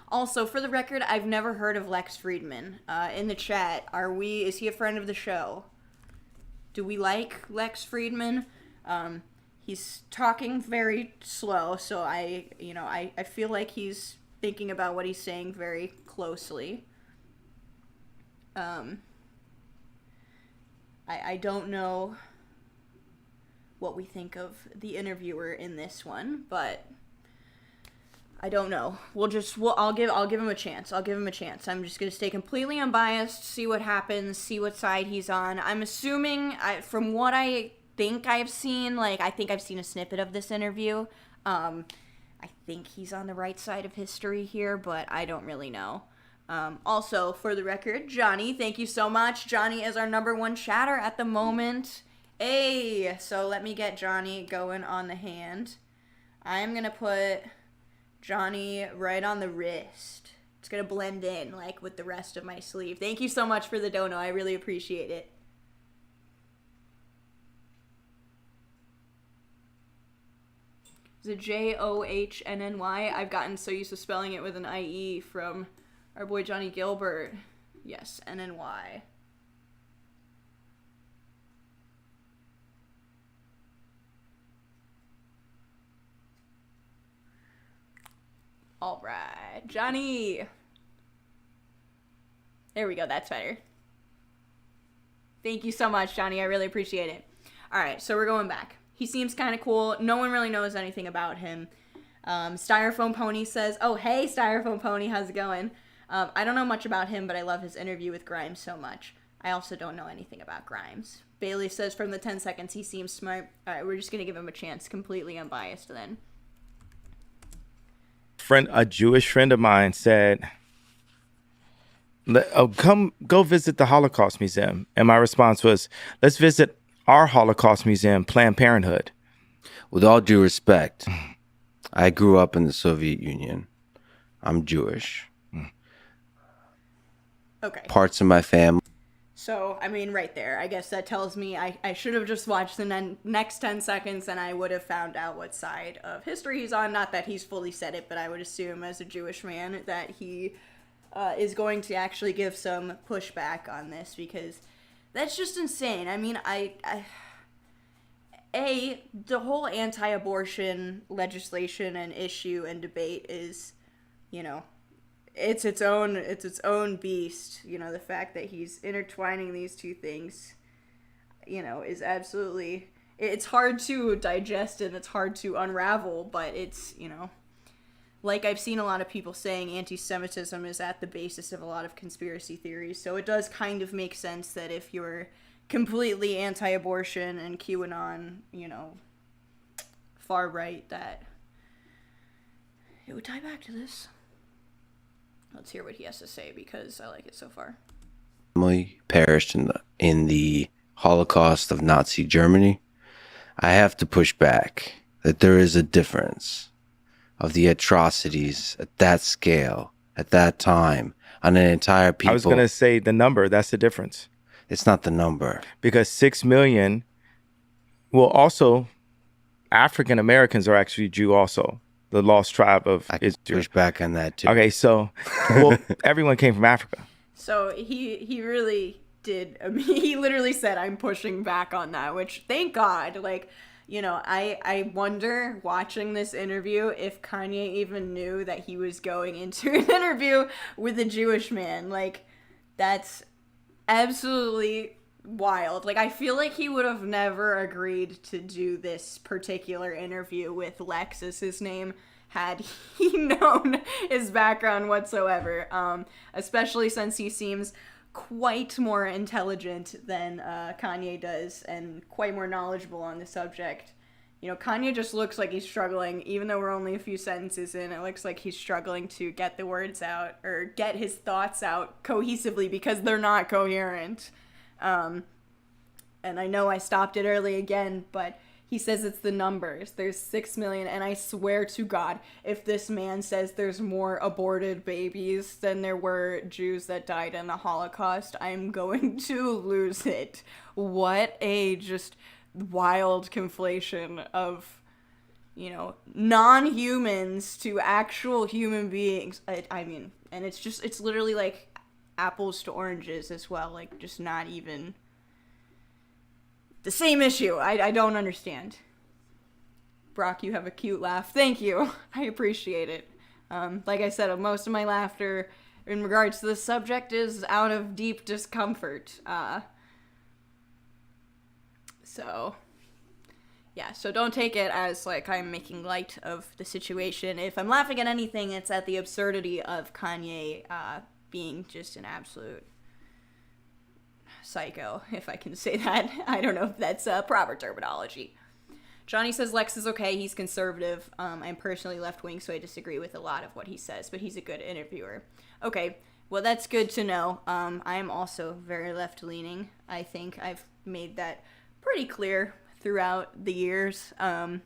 Also, for the record, I've never heard of Lex Friedman. In the chat, is he a friend of the show? Do we like Lex Friedman? He's talking very slow, so I feel like he's thinking about what he's saying very closely. I don't know what we think of the interviewer in this one, but I don't know. I'll give him a chance. I'm just gonna stay completely unbiased, see what happens, see what side he's on. I'm assuming, from what I think I've seen, like I think I've seen a snippet of this interview. I think he's on the right side of history here, but I don't really know. Also, for the record, Johnny, thank you so much. Johnny is our #1 chatter at the moment. Hey, so let me get Johnny going on the hand. I am gonna put Johnny right on the wrist. It's gonna blend in like with the rest of my sleeve. Thank you so much for the dono. I really appreciate it. Is it Johnnny? I've gotten so used to spelling it with an IE from our boy Johnny Gilbert. Yes, NNY. All right, Johnny. There we go. That's better. Thank you so much, Johnny. I really appreciate it. All right, so we're going back. He seems kind of cool. No one really knows anything about him. Styrofoam Pony says, oh, hey, Styrofoam Pony, how's it going? I don't know much about him, but I love his interview with Grimes so much. I also don't know anything about Grimes. Bailey says from the 10 seconds he seems smart. All right, we're just going to give him a chance. Completely unbiased then. A Jewish friend of mine said, go visit the Holocaust Museum. And my response was, let's visit our Holocaust Museum, Planned Parenthood. With all due respect, I grew up in the Soviet Union. I'm Jewish. Okay. Parts of my family. So, I mean, right there. I guess that tells me I should have just watched the next 10 seconds and I would have found out what side of history he's on. Not that he's fully said it, but I would assume as a Jewish man that he is going to actually give some pushback on this, because that's just insane. I mean, the whole anti-abortion legislation and issue and debate is, you know, it's its own beast. You know, the fact that he's intertwining these two things, you know, is absolutely, it's hard to digest and it's hard to unravel, but it's, you know, like I've seen a lot of people saying, anti-Semitism is at the basis of a lot of conspiracy theories. So it does kind of make sense that if you're completely anti-abortion and QAnon, you know, far right, that it would tie back to this. Let's hear what he has to say, because I like it so far. Family perished in the Holocaust of Nazi Germany. I have to push back that there is a difference of the atrocities at that scale, at that time, on an entire people. I was going to say the number, that's the difference. It's not the number. Because 6 million, well, also, African Americans are actually Jew also. The lost tribe of Israel. Push back on that too. Okay, so, well, everyone came from Africa. So he really did. I mean, he literally said, "I'm pushing back on that," which, thank God. Like, you know, I wonder, watching this interview, if Kanye even knew that he was going into an interview with a Jewish man. Like, that's absolutely wild. Like, I feel like he would have never agreed to do this particular interview with Lex as his name had he known his background whatsoever, especially since he seems quite more intelligent than Kanye does, and quite more knowledgeable on the subject. You know, Kanye just looks like he's struggling, even though we're only a few sentences in. It looks like he's struggling to get the words out, or get his thoughts out cohesively, because they're not coherent. And I know I stopped it early again, but he says it's the numbers. There's 6 million, and I swear to God, if this man says there's more aborted babies than there were Jews that died in the Holocaust, I'm going to lose it. What a just wild conflation of, you know, non-humans to actual human beings. I mean, and it's literally like apples to oranges as well, like just not even the same issue. I don't understand. Brock, you have a cute laugh. Thank you. I appreciate it. Like I said, most of my laughter in regards to this subject is out of deep discomfort. So, yeah, so don't take it as like I'm making light of the situation. If I'm laughing at anything, it's at the absurdity of Kanye being just an absolute psycho, if I can say that. I don't know if that's proper terminology. Johnny says Lex is okay. He's conservative. I'm personally left-wing, so I disagree with a lot of what he says, but he's a good interviewer. Okay, well, that's good to know. I am also very left-leaning. I think I've made that pretty clear throughout the years. To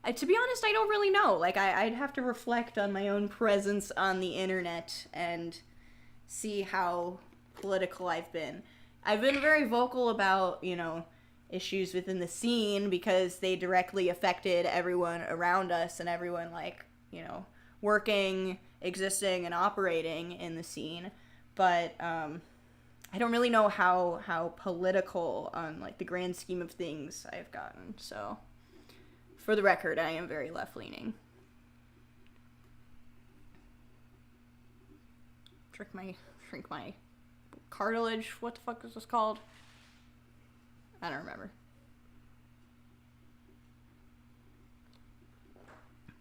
be honest, I don't really know. Like, I'd have to reflect on my own presence on the internet and see how political I've been. I've been very vocal about, you know, issues within the scene because they directly affected everyone around us and everyone, like, you know, working, existing, and operating in the scene. But I don't really know how political on, like, the grand scheme of things I've gotten. So, for the record, I am very left-leaning. Shrink my cartilage. What the fuck is this called? I don't remember.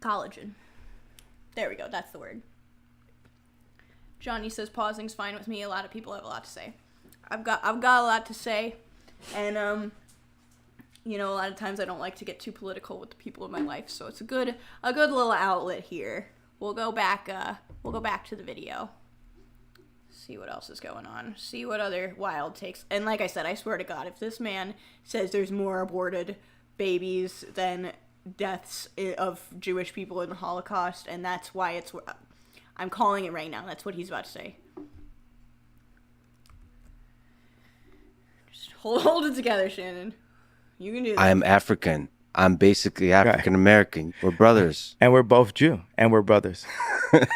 Collagen. There we go. That's the word. Johnny says pausing's fine with me. A lot of people have a lot to say. I've got a lot to say, and you know, a lot of times I don't like to get too political with the people in my life, so it's a good little outlet here. We'll go back to the video. See what else is going on. See what other wild takes. And like I said, I swear to God, if this man says there's more aborted babies than deaths of Jewish people in the Holocaust, and that's why I'm calling it right now. That's what he's about to say. Hold it together, Shannon. You can do this. I'm African. I'm basically African American. We're brothers. And we're both Jew, and we're brothers.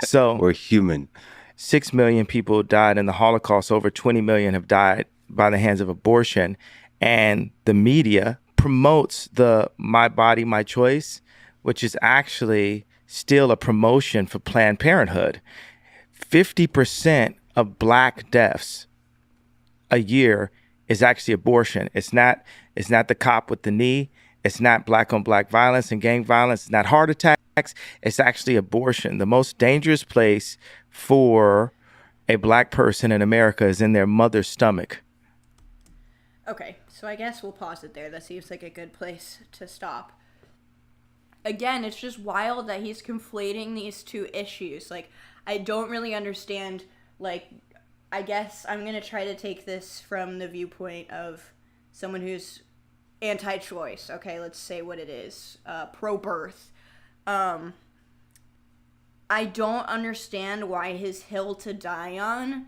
So We're human. 6 million people died in the Holocaust. Over 20 million have died by the hands of abortion. And the media promotes the my body, my choice, which is actually still a promotion for Planned Parenthood. 50% of Black deaths a year is actually abortion. It's not the cop with the knee. It's not Black on Black violence and gang violence. It's not heart attacks. It's actually abortion. The most dangerous place for a Black person in America is in their mother's stomach. Okay, so I guess we'll pause it there. That seems like a good place to stop. Again, it's just wild that he's conflating these two issues. Like, I don't really understand, like, I guess I'm going to try to take this from the viewpoint of someone who's anti-choice. Okay, let's say what it is. Pro-birth. I don't understand why his hill to die on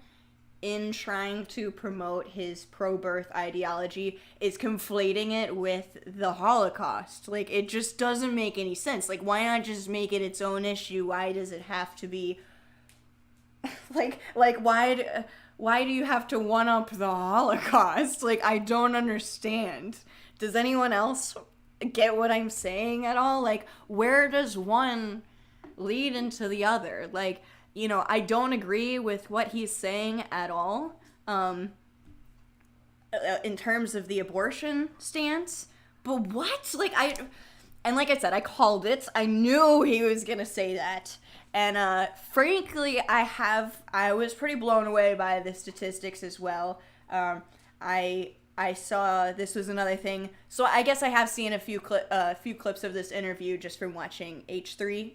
in trying to promote his pro-birth ideology is conflating it with the Holocaust. Like, it just doesn't make any sense. Like, why not just make it its own issue? Why does it have to be like why do you have to one-up the Holocaust? Like, I don't understand. Does anyone else get what I'm saying at all? Like, where does one lead into the other? Like, you know, I don't agree with what he's saying at all, in terms of the abortion stance. But what? Like, like I said, I called it. I knew he was gonna say that. And frankly, I was pretty blown away by the statistics as well. I saw this was another thing. So I guess I have seen a few clips of this interview just from watching H3.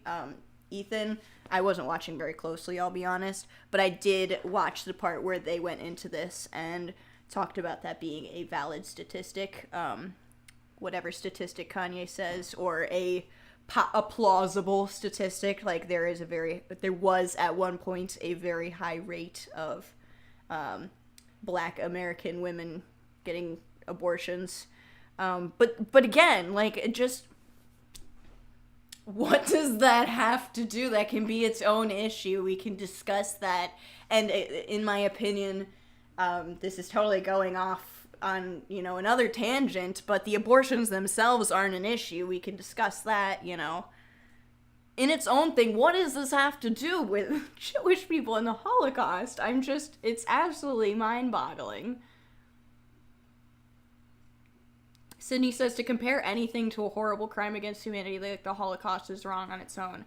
Ethan, I wasn't watching very closely, I'll be honest, but I did watch the part where they went into this and talked about that being a valid statistic, whatever statistic Kanye says, or a plausible statistic. Like, there was at one point a very high rate of Black American women getting abortions, but again, like, it just, what does that have to do? That can be its own issue. We can discuss that. And in my opinion, this is totally going off on, you know, another tangent, but the abortions themselves aren't an issue. We can discuss that, you know, in its own thing. What does this have to do with Jewish people in the Holocaust? It's absolutely mind-boggling. Sydney says, to compare anything to a horrible crime against humanity like the Holocaust is wrong on its own.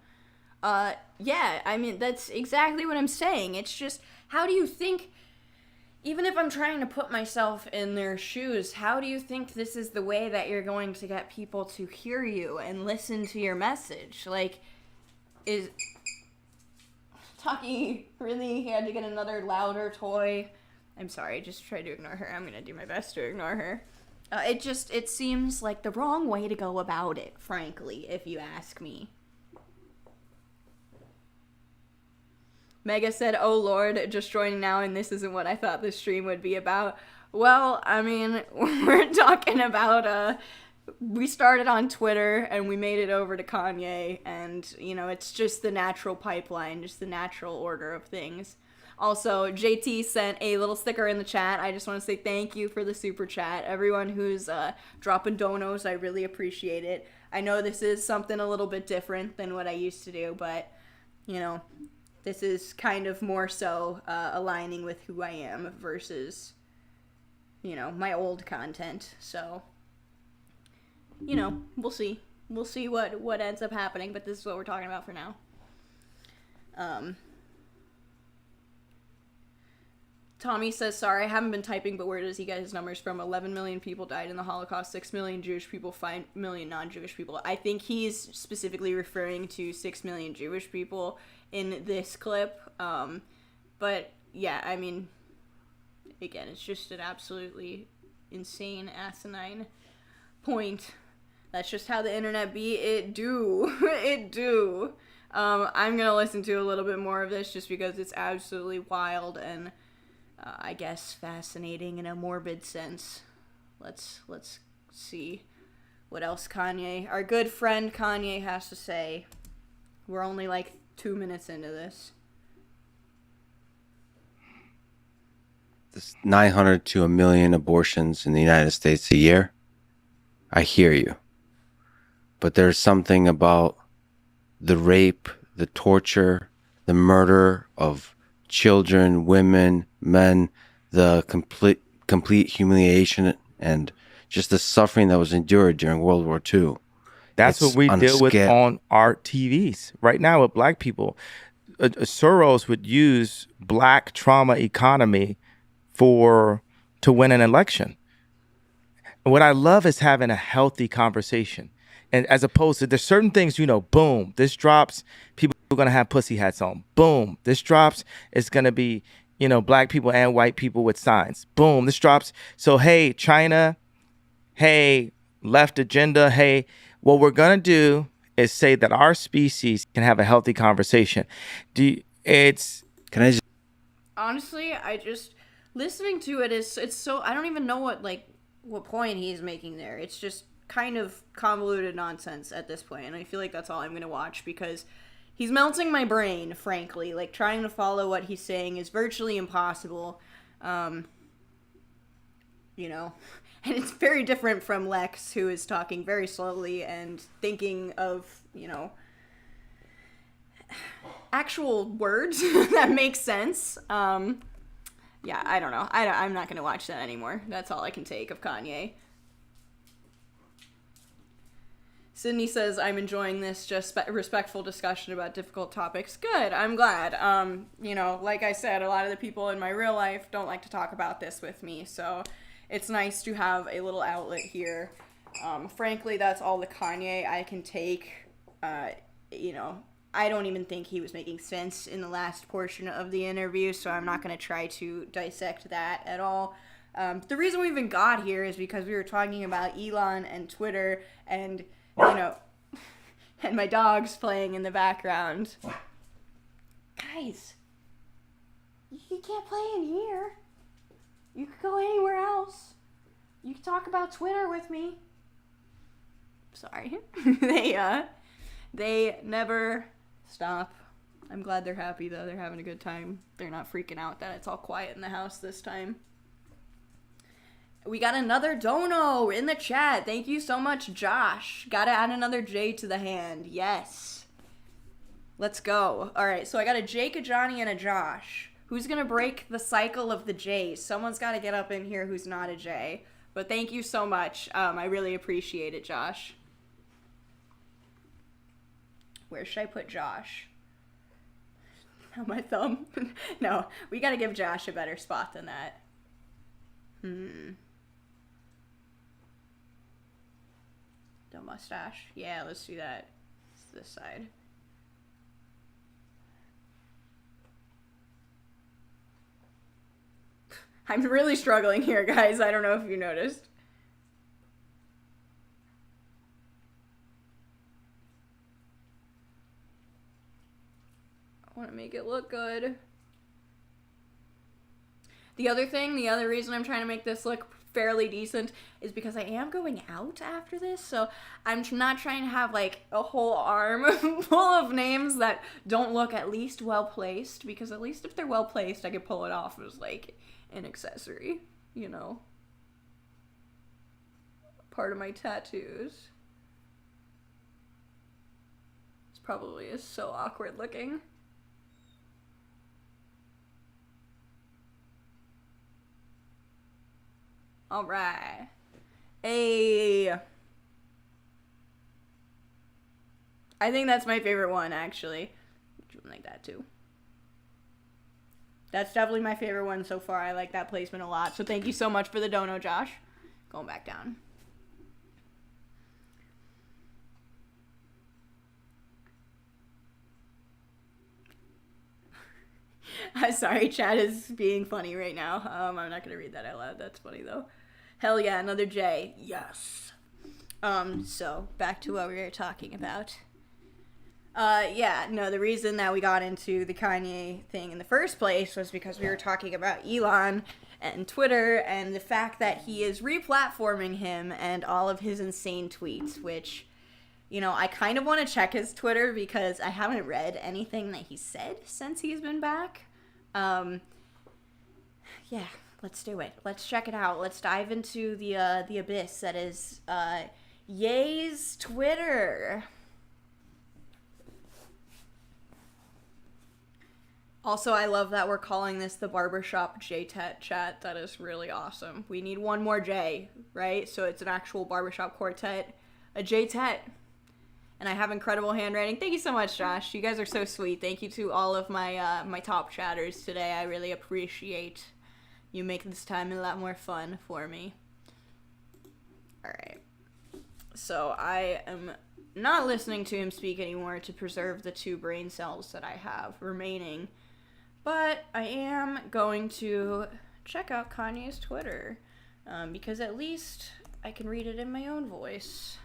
Yeah, I mean, that's exactly what I'm saying. It's just, how do you think, even if I'm trying to put myself in their shoes, how do you think this is the way that you're going to get people to hear you and listen to your message? Like, is Taki really had to get another louder toy? I'm sorry, just try to ignore her. I'm gonna do my best to ignore her. It seems like the wrong way to go about it, frankly, if you ask me. Mega said, oh lord, just joining now, and this isn't what I thought this stream would be about. Well, I mean, we're talking about, we started on Twitter, and we made it over to Kanye, and, you know, it's just the natural pipeline, just the natural order of things. Also, JT sent a little sticker in the chat. I just want to say thank you for the super chat. Everyone who's dropping donos, I really appreciate it. I know this is something a little bit different than what I used to do, but, you know, this is kind of more so aligning with who I am versus, you know, my old content. So, you know, we'll see. We'll see what ends up happening, but this is what we're talking about for now. Tommy says, sorry, I haven't been typing, but where does he get his numbers from? 11 million people died in the Holocaust, 6 million Jewish people, 5 million non-Jewish people. I think he's specifically referring to 6 million Jewish people in this clip. But, yeah, I mean, again, it's just an absolutely insane, asinine point. That's just how the internet be. It do. It do. I'm going to listen to a little bit more of this just because it's absolutely wild and I guess fascinating in a morbid sense. Let's see what else our good friend Kanye has to say. We're only like 2 minutes into this. There's 900 to a million abortions in the United States a year. I hear you. But there's something about the rape, the torture, the murder of children, women, men, the complete humiliation and just the suffering that was endured during World War II. That's what we deal with on our TVs right now with black people. Soros would use black trauma economy to win an election. What I love is having a healthy conversation. And as opposed to, there's certain things, boom, this drops, people are going to have pussy hats on. Boom, this drops, it's going to be, black people and white people with signs. Boom, this drops. So, hey, China, hey, left agenda, hey, what we're going to do is say that our species can have a healthy conversation. Honestly, listening to it it's so, I don't even know what point he's making there. It's just kind of convoluted nonsense at this point, and I feel like that's all I'm gonna watch because he's melting my brain, frankly. Like, trying to follow what he's saying is virtually impossible. And it's very different from Lex, who is talking very slowly and thinking of, actual words that make sense. Yeah, I don't know. I'm not going to watch that anymore. That's all I can take of Kanye. Sydney says, I'm enjoying this just respectful discussion about difficult topics. Good, I'm glad. Like I said, a lot of the people in my real life don't like to talk about this with me, so it's nice to have a little outlet here. Frankly, that's all the Kanye I can take. I don't even think he was making sense in the last portion of the interview, so I'm not going to try to dissect that at all. The reason we even got here is because we were talking about Elon and Twitter and, and my dog's playing in the background. Guys, you can't play in here. You could go anywhere else. You can talk about Twitter with me. Sorry. They never stop. I'm glad they're happy, though. They're having a good time. They're not freaking out that it's all quiet in the house this time. We got another dono in the chat. Thank you so much, Josh. Gotta add another J to the hand. Yes. Let's go. All right, so I got a Jake, a Johnny, and a Josh. Who's gonna break the cycle of the J's? Someone's gotta get up in here who's not a J. But thank you so much. I really appreciate it, Josh. Where should I put Josh? On my thumb? No, we gotta give Josh a better spot than that. The mustache. Yeah, let's do that. It's this side. I'm really struggling here, guys. I don't know if you noticed. I want to make it look good. The other reason I'm trying to make this look fairly decent is because I am going out after this, so I'm not trying to have like a whole arm full of names that don't look at least well placed, because at least if they're well placed I could pull it off as like an accessory, part of my tattoos. This probably is so awkward looking. All right. I think that's my favorite one, actually. Like that, too. That's definitely my favorite one so far. I like that placement a lot. So thank you so much for the dono, Josh. Going back down. I'm sorry, chat is being funny right now. I'm not going to read that out loud. That's funny, though. Hell yeah, another J. Yes. So, back to what we were talking about. The reason that we got into the Kanye thing in the first place was because we were talking about Elon and Twitter, and the fact that he is replatforming him and all of his insane tweets, which, you know, I kind of want to check his Twitter because I haven't read anything that he said since he's been back. Yeah, let's do it. Let's check it out. Let's dive into the abyss that is Ye's Twitter. Also, I love that we're calling this the barbershop J-Tet chat. That is really awesome. We need one more J, right? So it's an actual barbershop quartet, a J-Tet. And I have incredible handwriting. Thank you so much, Josh. You guys are so sweet. Thank you to all of my my top chatters today. I really appreciate you making this time a lot more fun for me. All right. So I am not listening to him speak anymore to preserve the 2 brain cells that I have remaining. But I am going to check out Kanye's Twitter, because at least I can read it in my own voice,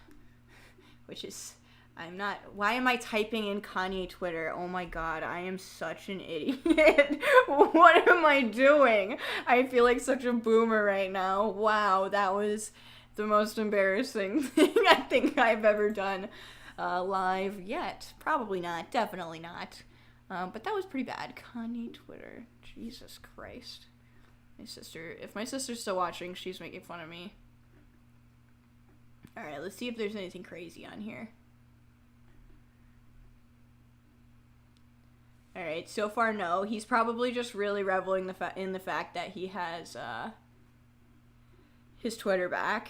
which is, I'm not, why am I typing in Kanye Twitter? Oh my god, I am such an idiot. What am I doing? I feel like such a boomer right now. Wow, that was the most embarrassing thing I think I've ever done live yet. Probably not, definitely not. But that was pretty bad. Kanye Twitter. Jesus Christ. My sister, if my sister's still watching, she's making fun of me. Alright, let's see if there's anything crazy on here. Alright, so far no. He's probably just really reveling in the fact that he has his Twitter back.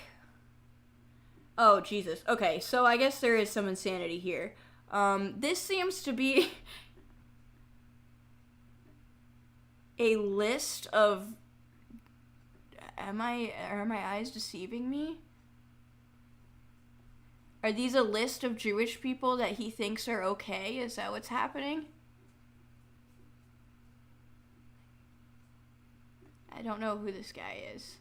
Oh, Jesus. Okay, so I guess there is some insanity here. This seems to be a list of... Are my eyes deceiving me? Are these a list of Jewish people that he thinks are okay? Is that what's happening? I don't know who this guy is.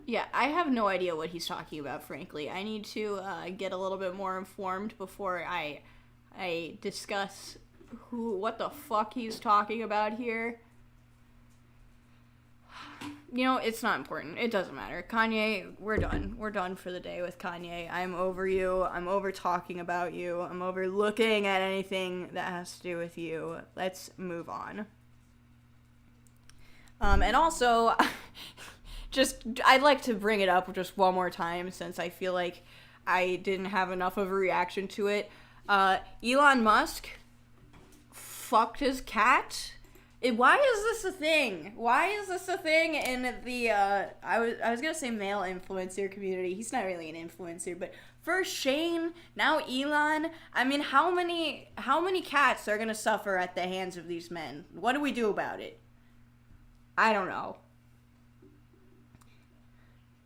Yeah, I have no idea what he's talking about, frankly. I need to get a little bit more informed before I discuss what the fuck he's talking about here. You know, it's not important. It doesn't matter. Kanye, we're done. We're done for the day with Kanye. I'm over you. I'm over talking about you. I'm over looking at anything that has to do with you. Let's move on. And also... I'd like to bring it up just one more time since I feel like I didn't have enough of a reaction to it. Elon Musk fucked his cat. Why is this a thing? Why is this a thing in the, I was gonna say male influencer community. He's not really an influencer, but first Shane, now Elon. I mean, how many cats are gonna suffer at the hands of these men? What do we do about it? I don't know.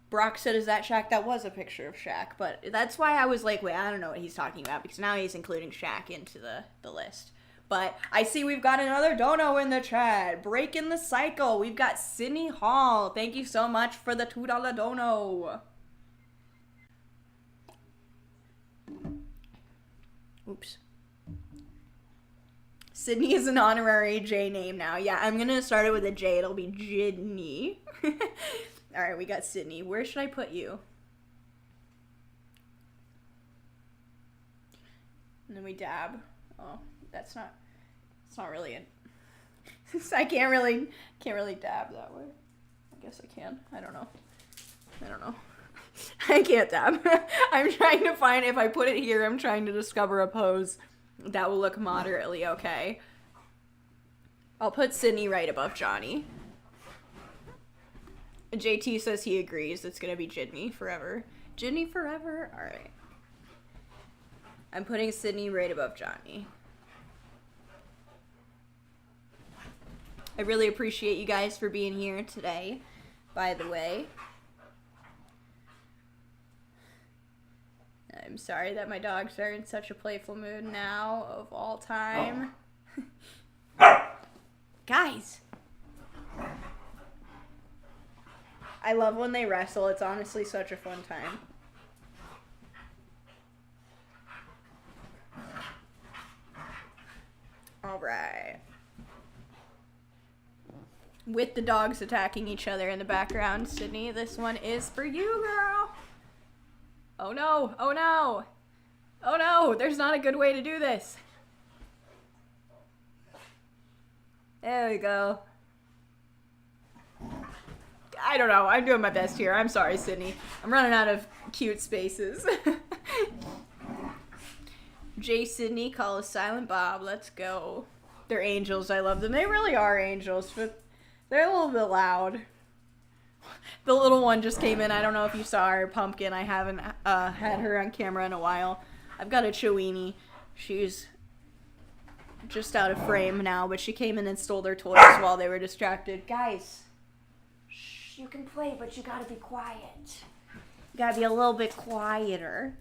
Brock said, is that Shaq? That was a picture of Shaq, but that's why I was like, wait, I don't know what he's talking about, because now he's including Shaq into the list. But I see we've got another dono in the chat. Breaking the cycle. We've got Sydney Hall. Thank you so much for the $2 dono. Oops. Sydney is an honorary J name now. Yeah, I'm going to start it with a J. It'll be Jidney. All right, we got Sydney. Where should I put you? And then we dab. Oh, it's not really it. I can't really dab that way. I guess I can. I don't know. I can't dab. I'm trying to find, if I put it here, I'm trying to discover a pose that will look moderately okay. I'll put Sydney right above Johnny. JT says he agrees. It's gonna be Jidney forever. Jidney forever? Alright. I'm putting Sydney right above Johnny. I really appreciate you guys for being here today, by the way. I'm sorry that my dogs are in such a playful mood now, of all time. Guys! I love when they wrestle. It's honestly such a fun time. with the dogs attacking each other in the background. Sydney, this one is for you, girl. Oh no, oh no. Oh no, there's not a good way to do this. There we go. I don't know, I'm doing my best here. I'm sorry, Sydney. I'm running out of cute spaces. J. Sydney, call us Silent Bob. Let's go. They're angels. I love them. They really are angels, but they're a little bit loud. The little one just came in. I don't know if you saw her, Pumpkin. I haven't had her on camera in a while. I've got a Chiweenie. She's just out of frame now, but she came in and stole their toys while they were distracted. Guys, shh, you can play, but you gotta be quiet. You gotta be a little bit quieter.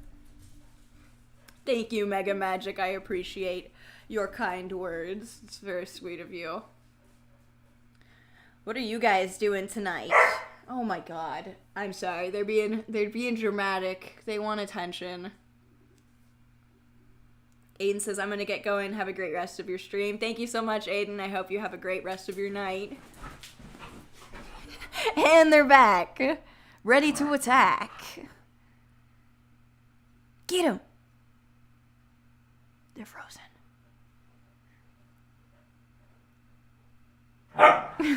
Thank you, Mega Magic. I appreciate your kind words. It's very sweet of you. What are you guys doing tonight? Oh my god. I'm sorry. They're being dramatic. They want attention. Aiden says, I'm gonna get going. Have a great rest of your stream. Thank you so much, Aiden. I hope you have a great rest of your night. And they're back. Ready to attack. Get him. They're frozen.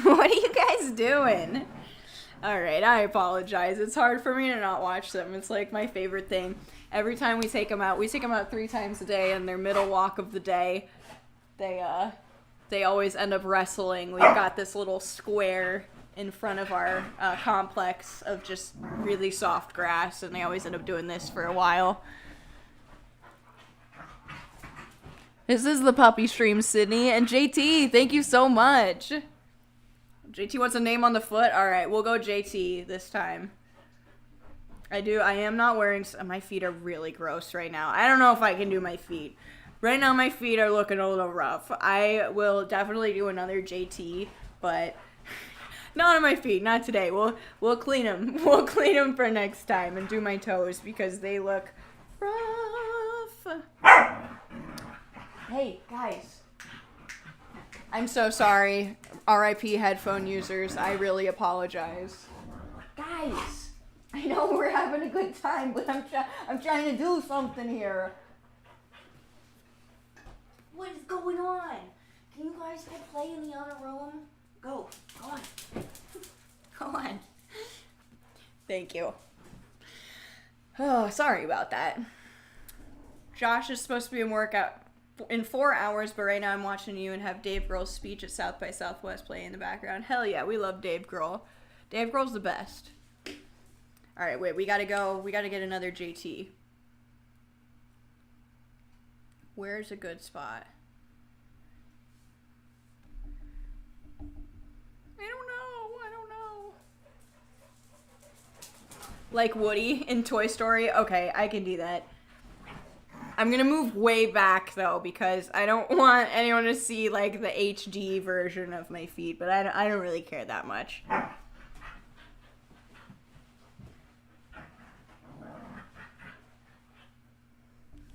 What are you guys doing? Alright, I apologize. It's hard for me to not watch them. It's like my favorite thing. Every time we take them out 3 times a day in their middle walk of the day. They always end up wrestling. We've got this little square in front of our complex of just really soft grass, and they always end up doing this for a while. This is the puppy stream, Sydney. And JT, thank you so much. JT wants a name on the foot? Alright, we'll go JT this time. I am not wearing... My feet are really gross right now. I don't know if I can do my feet. Right now, my feet are looking a little rough. I will definitely do another JT, but... Not on my feet, not today. We'll clean them. We'll clean them for next time and do my toes because they look rough. Hey, guys. I'm so sorry. RIP headphone users. I really apologize. Guys, I know we're having a good time, but I'm trying to do something here. What is going on? Can you guys go play in the other room? Go on. Go on. Thank you. Oh, sorry about that. Josh is supposed to be in workout in 4 hours, but right now I'm watching you and have Dave Grohl's speech at South by Southwest playing in the background. Hell yeah, we love Dave Grohl. Dave Grohl's the best. Alright, wait, we gotta go. We gotta get another JT. Where's a good spot? I don't know. Like Woody in Toy Story? Okay, I can do that. I'm gonna move way back though because I don't want anyone to see like the HD version of my feet, but I don't really care that much.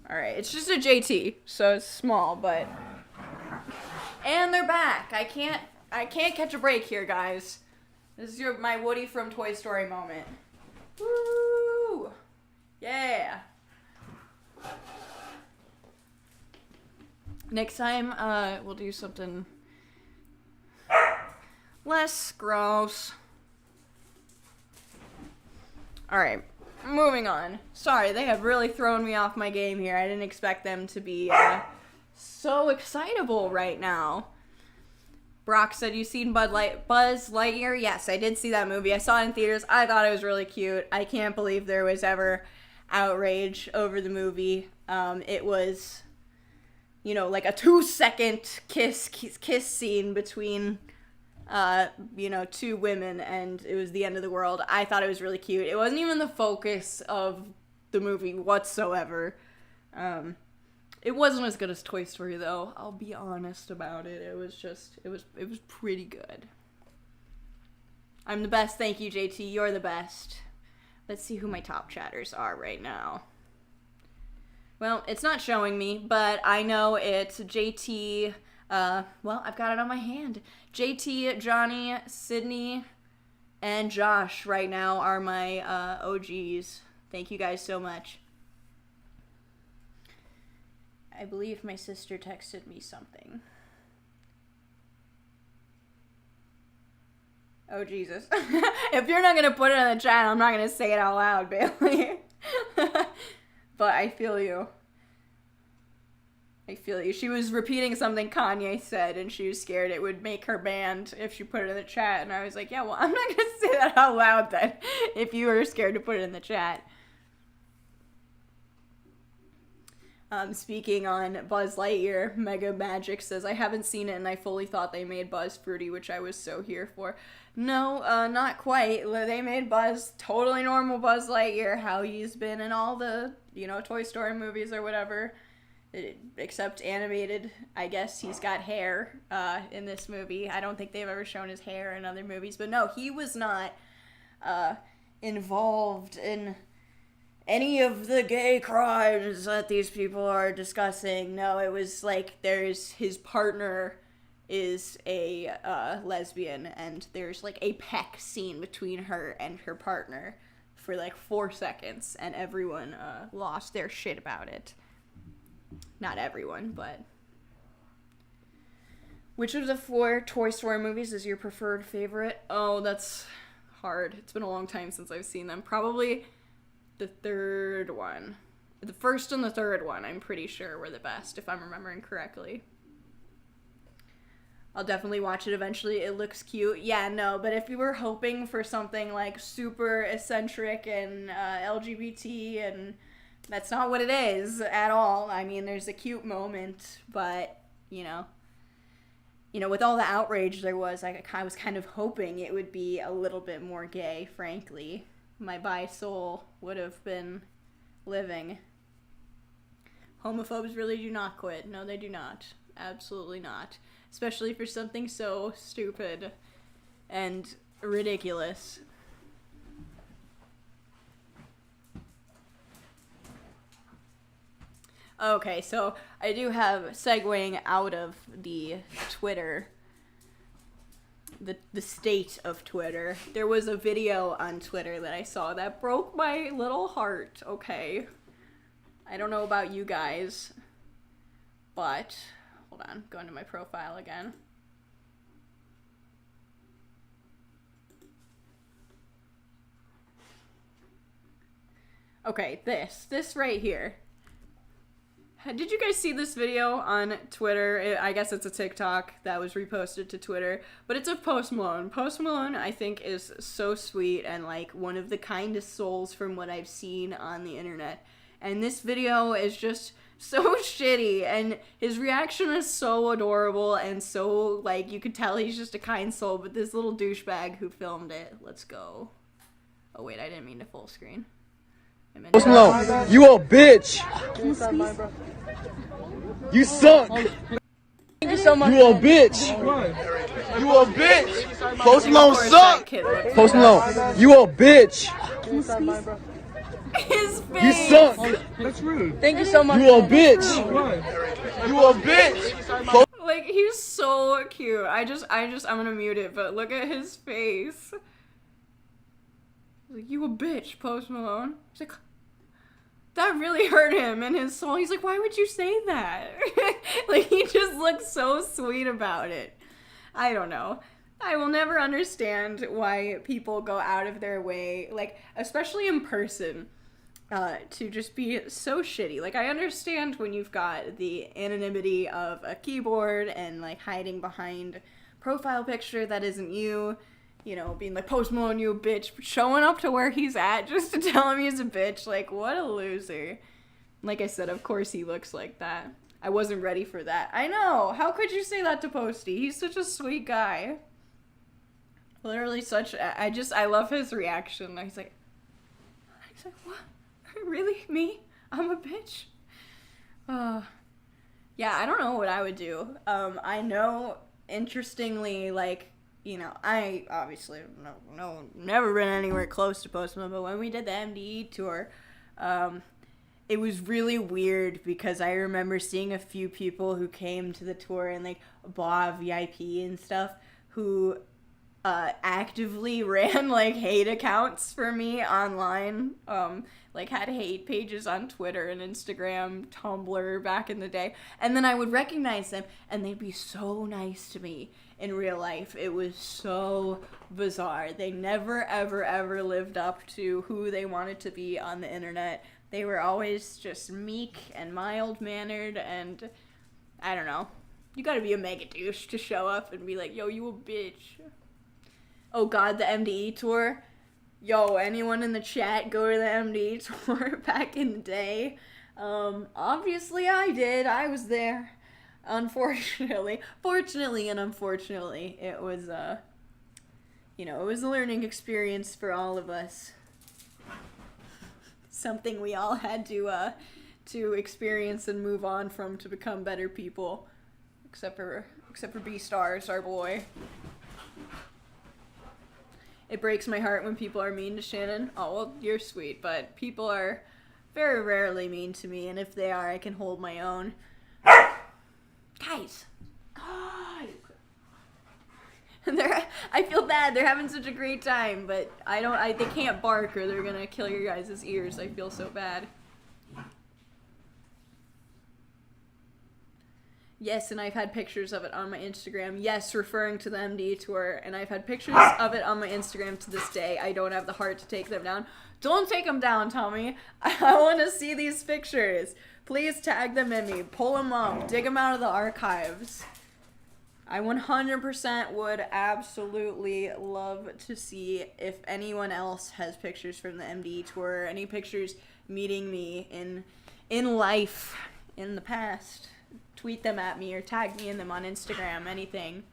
Alright, it's just a JT, so it's small, but... And they're back! I can't catch a break here, guys. This is my Woody from Toy Story moment. Woo! Yeah! Next time, we'll do something less gross. Alright, moving on. Sorry, they have really thrown me off my game here. I didn't expect them to be so excitable right now. Brock said, you seen Buzz Lightyear? Yes, I did see that movie. I saw it in theaters. I thought it was really cute. I can't believe there was ever outrage over the movie. It was... you know, like a 2-second kiss scene between, two women, and it was the end of the world. I thought it was really cute. It wasn't even the focus of the movie whatsoever. It wasn't as good as Toy Story, though. I'll be honest about it. It was pretty good. I'm the best. Thank you, JT. You're the best. Let's see who my top chatters are right now. Well, it's not showing me, but I know it's JT, Well, I've got it on my hand. JT, Johnny, Sydney, and Josh right now are my OGs. Thank you guys so much. I believe my sister texted me something. Oh, Jesus. If you're not going to put it in the chat, I'm not going to say it out loud, Bailey. But I feel you. I feel you. She was repeating something Kanye said, and she was scared it would make her banned if she put it in the chat. And I was like, yeah, well, I'm not going to say that out loud then, if you were scared to put it in the chat. Speaking on Buzz Lightyear, Mega Magic says, I haven't seen it and I fully thought they made Buzz fruity, which I was so here for. No, not quite. They made Buzz totally normal Buzz Lightyear, how he's been in all the, Toy Story movies or whatever. Except animated, I guess he's got hair in this movie. I don't think they've ever shown his hair in other movies. But no, he was not involved in any of the gay crimes that these people are discussing. No, it was like his partner is a lesbian, and there's like a peck scene between her and her partner for like 4 seconds, and everyone lost their shit about it. Not everyone, but... Which of the 4 Toy Story movies is your preferred favorite? Oh, that's hard. It's been a long time since I've seen them. Probably the third one. The first and the third one, I'm pretty sure, were the best, if I'm remembering correctly. I'll definitely watch it eventually. It looks cute. Yeah, no, but if you were hoping for something like super eccentric and LGBT, and that's not what it is at all. I mean, there's a cute moment, but, with all the outrage there was, I was kind of hoping it would be a little bit more gay, frankly. My bi soul would have been living. Homophobes really do not quit. No, they do not. Absolutely not. Especially for something so stupid and ridiculous. Okay, so I do have, segueing out of the Twitter, the state of Twitter, there was a video on Twitter that I saw that broke my little heart, okay? I don't know about you guys, but, hold on, going to my profile again. Okay, this right here. Did you guys see this video on Twitter? I guess it's a TikTok that was reposted to Twitter, but it's of Post Malone. Post Malone, I think, is so sweet and like one of the kindest souls from what I've seen on the internet. And this video is just so shitty, and his reaction is so adorable and so, like, you could tell he's just a kind soul, but this little douchebag who filmed it. Let's go. Oh wait, I didn't mean to full screen. Post Malone, you a bitch. You suck. Thank you so much. You a bitch. You a bitch. Post Malone suck. Post Malone, you a bitch. His face. You suck. That's rude. Thank you so much. You a bitch. You a bitch. Like, he's so cute. I'm gonna mute it, but look at his face. He's like, you a bitch, Post Malone. He's like, that really hurt him in his soul. He's like, why would you say that? Like, he just looks so sweet about it. I don't know. I will never understand why people go out of their way, like, especially in person, to just be so shitty. Like, I understand when you've got the anonymity of a keyboard and, like, hiding behind profile picture that isn't you, being like, Post Malone, you a bitch, but showing up to where he's at just to tell him he's a bitch, like, what a loser. Like I said, of course he looks like that. I wasn't ready for that. I know, how could you say that to Posty? He's such a sweet guy. Literally I love his reaction. He's like, what? Really? Me? I'm a bitch? Yeah, I don't know what I would do. I know, interestingly, like, I obviously never been anywhere close to Post Malone, but when we did the MDE tour, it was really weird because I remember seeing a few people who came to the tour and like bought VIP and stuff who actively ran like hate accounts for me online, like had hate pages on Twitter and Instagram, Tumblr back in the day, and then I would recognize them and they'd be so nice to me in real life. It was so bizarre. They never ever lived up to who they wanted to be on the internet. They were always just meek and mild-mannered, and I don't know. You gotta be a mega douche to show up and be like, yo, you a bitch. Oh god, the MDE tour. Yo, anyone in the chat go to the MDE tour back in the day? Obviously I did. I was there. Unfortunately. Fortunately and unfortunately, it was, it was a learning experience for all of us. Something we all had to experience and move on from to become better people. Except for B-Stars, our boy. It breaks my heart when people are mean to Shannon. Oh, well, you're sweet, but people are very rarely mean to me, and if they are, I can hold my own. Guys! I feel bad. They're having such a great time, but they can't bark or they're gonna kill your guys' ears. I feel so bad. Yes, and I've had pictures of it on my Instagram. Yes, referring to the MD tour, and I've had pictures of it on my Instagram to this day. I don't have the heart to take them down. Don't take them down, Tommy. I want to see these pictures. Please tag them in me. Pull them up. Dig them out of the archives. I 100% would absolutely love to see if anyone else has pictures from the MD tour, any pictures meeting me in life in the past. Tweet them at me or tag me in them on Instagram, anything.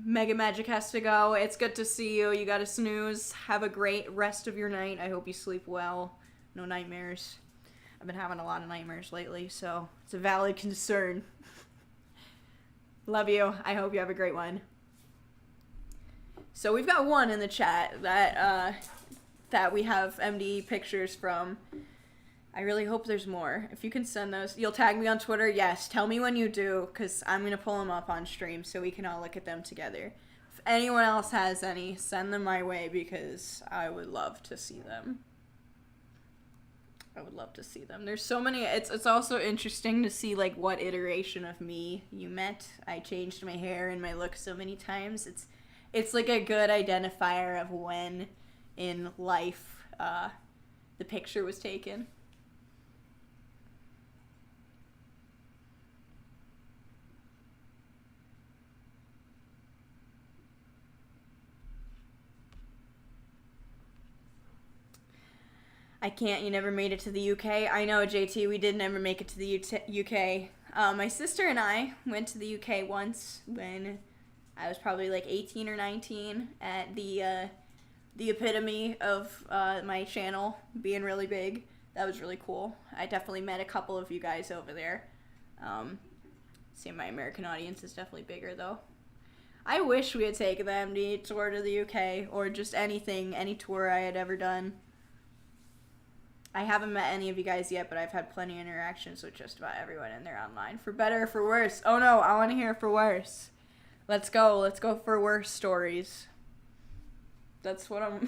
Mega Magic has to go. It's good to see you. You gotta snooze. Have a great rest of your night. I hope you sleep well. No nightmares. I've been having a lot of nightmares lately, so it's a valid concern. Love you. I hope you have a great one. So we've got one in the chat that we have MD pictures from. I really hope there's more. If you can send those, you'll tag me on Twitter. Yes, tell me when you do, because I'm going to pull them up on stream so we can all look at them together. If anyone else has any, send them my way because I would love to see them. I would love to see them. There's so many. It's also interesting to see like what iteration of me you met. I changed my hair and my look so many times. It's like a good identifier of when in life the picture was taken. I can't, you never made it to the UK. I know, JT, we did never make it to the UK. My sister and I went to the UK once when I was probably like 18 or 19 at the epitome of my channel being really big. That was really cool. I definitely met a couple of you guys over there. See, my American audience is definitely bigger, though. I wish we had taken the MD tour to the UK, or just anything, any tour I had ever done. I haven't met any of you guys yet, but I've had plenty of interactions with just about everyone in there online. For better or for worse. Oh no, I want to hear for worse. Let's go. Let's go for worse stories. That's what I'm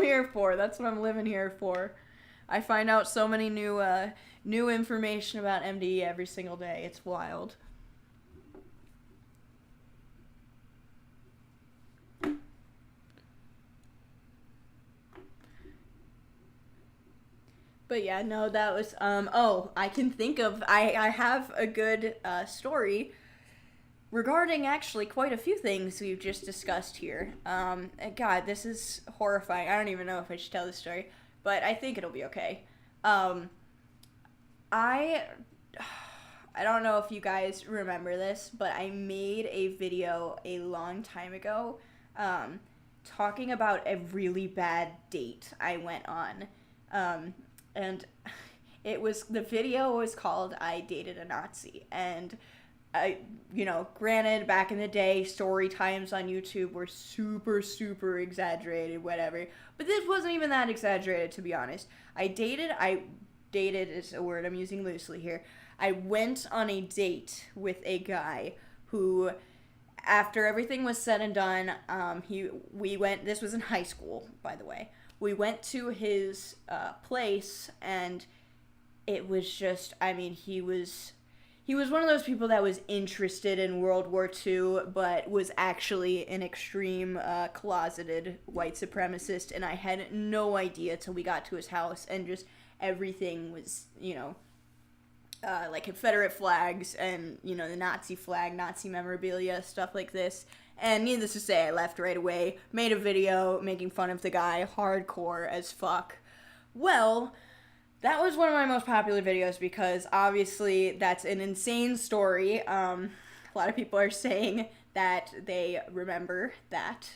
here for. That's what I'm living here for. I find out so many new information about MDE every single day. It's wild. But yeah, no, that was, I can think of, I have a good story regarding actually quite a few things we've just discussed here. God, this is horrifying. I don't even know if I should tell this story, but I think it'll be okay. I don't know if you guys remember this, but I made a video a long time ago, talking about a really bad date I went on. And the video was called I Dated a Nazi, and granted, back in the day, story times on YouTube were super, super exaggerated, whatever. But this wasn't even that exaggerated, to be honest. I dated is a word I'm using loosely here. I went on a date with a guy who, after everything was said and done, this was in high school, by the way. We went to his place, and it was just, he was one of those people that was interested in World War II, but was actually an extreme closeted white supremacist, and I had no idea till we got to his house, and just everything was, like Confederate flags and, the Nazi flag, Nazi memorabilia, stuff like this. And needless to say, I left right away, made a video making fun of the guy, hardcore as fuck. Well, that was one of my most popular videos because obviously that's an insane story. A lot of people are saying that they remember that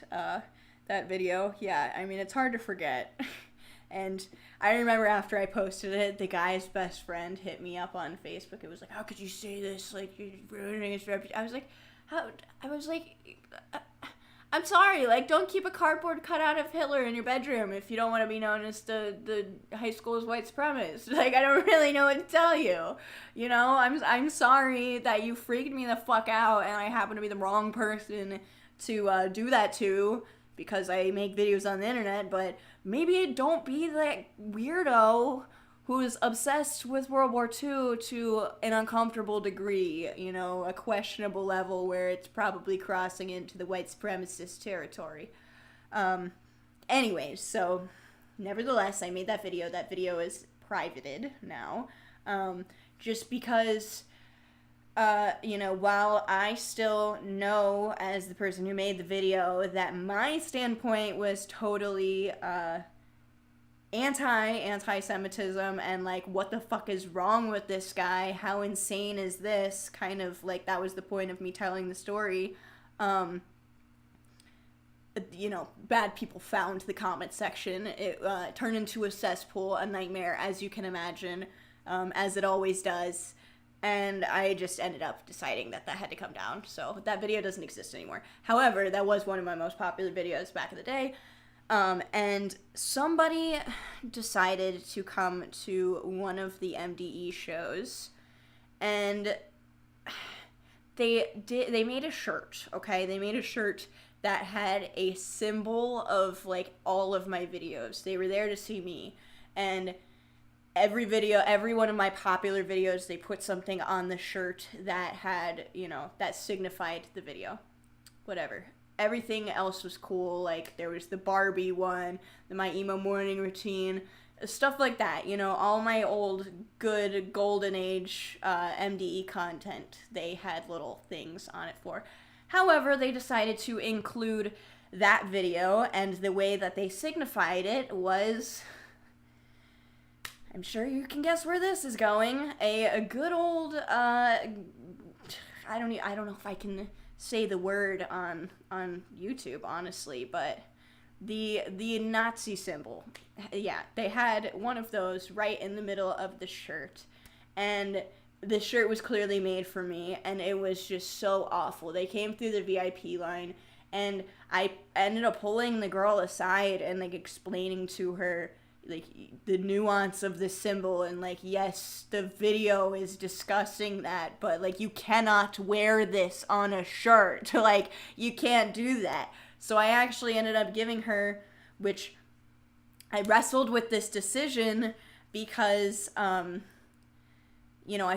video. Yeah, it's hard to forget. And I remember after I posted it, the guy's best friend hit me up on Facebook. It was like, how could you say this? Like, you're ruining his reputation. I was like, I'm sorry, like, don't keep a cardboard cutout of Hitler in your bedroom if you don't want to be known as the high school's white supremacist. Like, I don't really know what to tell you. I'm sorry that you freaked me the fuck out and I happen to be the wrong person to do that to because I make videos on the internet, but maybe don't be that weirdo who's obsessed with World War II to an uncomfortable degree, a questionable level where it's probably crossing into the white supremacist territory. Anyways, so nevertheless, I made that video. That video is privated now, just because, while I still know as the person who made the video that my standpoint was totally, anti-Semitism and like what the fuck is wrong with this guy, how insane is this, kind of like that was the point of me telling the story. Bad people found the comment section. It turned into a cesspool, a nightmare, as you can imagine, as it always does, and I just ended up deciding that had to come down, so that video doesn't exist anymore. However, that was one of my most popular videos back in the day. And somebody decided to come to one of the MDE shows, and they made a shirt, okay? They made a shirt that had a symbol of, like, all of my videos. They were there to see me, and every one of my popular videos, they put something on the shirt that had, that signified the video. Whatever. Everything else was cool, like, there was the Barbie one, my emo morning routine, stuff like that, all my old, good, golden age MDE content, they had little things on it for. However, they decided to include that video, and the way that they signified it was, I'm sure you can guess where this is going, a good old, I don't know if I can say the word on YouTube, honestly, but the Nazi symbol. Yeah, they had one of those right in the middle of the shirt, and the shirt was clearly made for me, and it was just so awful. They came through the VIP line, and I ended up pulling the girl aside and, like, explaining to her, like, the nuance of the symbol, and, like, yes, the video is discussing that, but, like, you cannot wear this on a shirt. Like, you can't do that. So I actually ended up giving her, which I wrestled with this decision because, I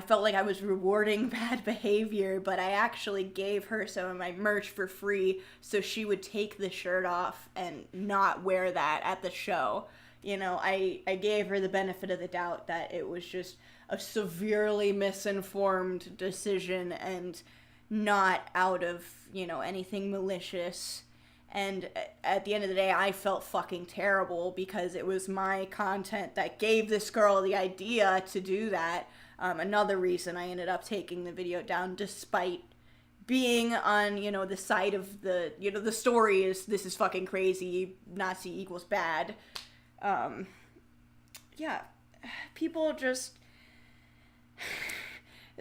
felt like I was rewarding bad behavior, but I actually gave her some of my merch for free so she would take the shirt off and not wear that at the show. I gave her the benefit of the doubt that it was just a severely misinformed decision and not out of, anything malicious. And at the end of the day, I felt fucking terrible because it was my content that gave this girl the idea to do that. Another reason I ended up taking the video down, despite being on, the side of the, the story is, this is fucking crazy, Nazi equals bad. Yeah, people just,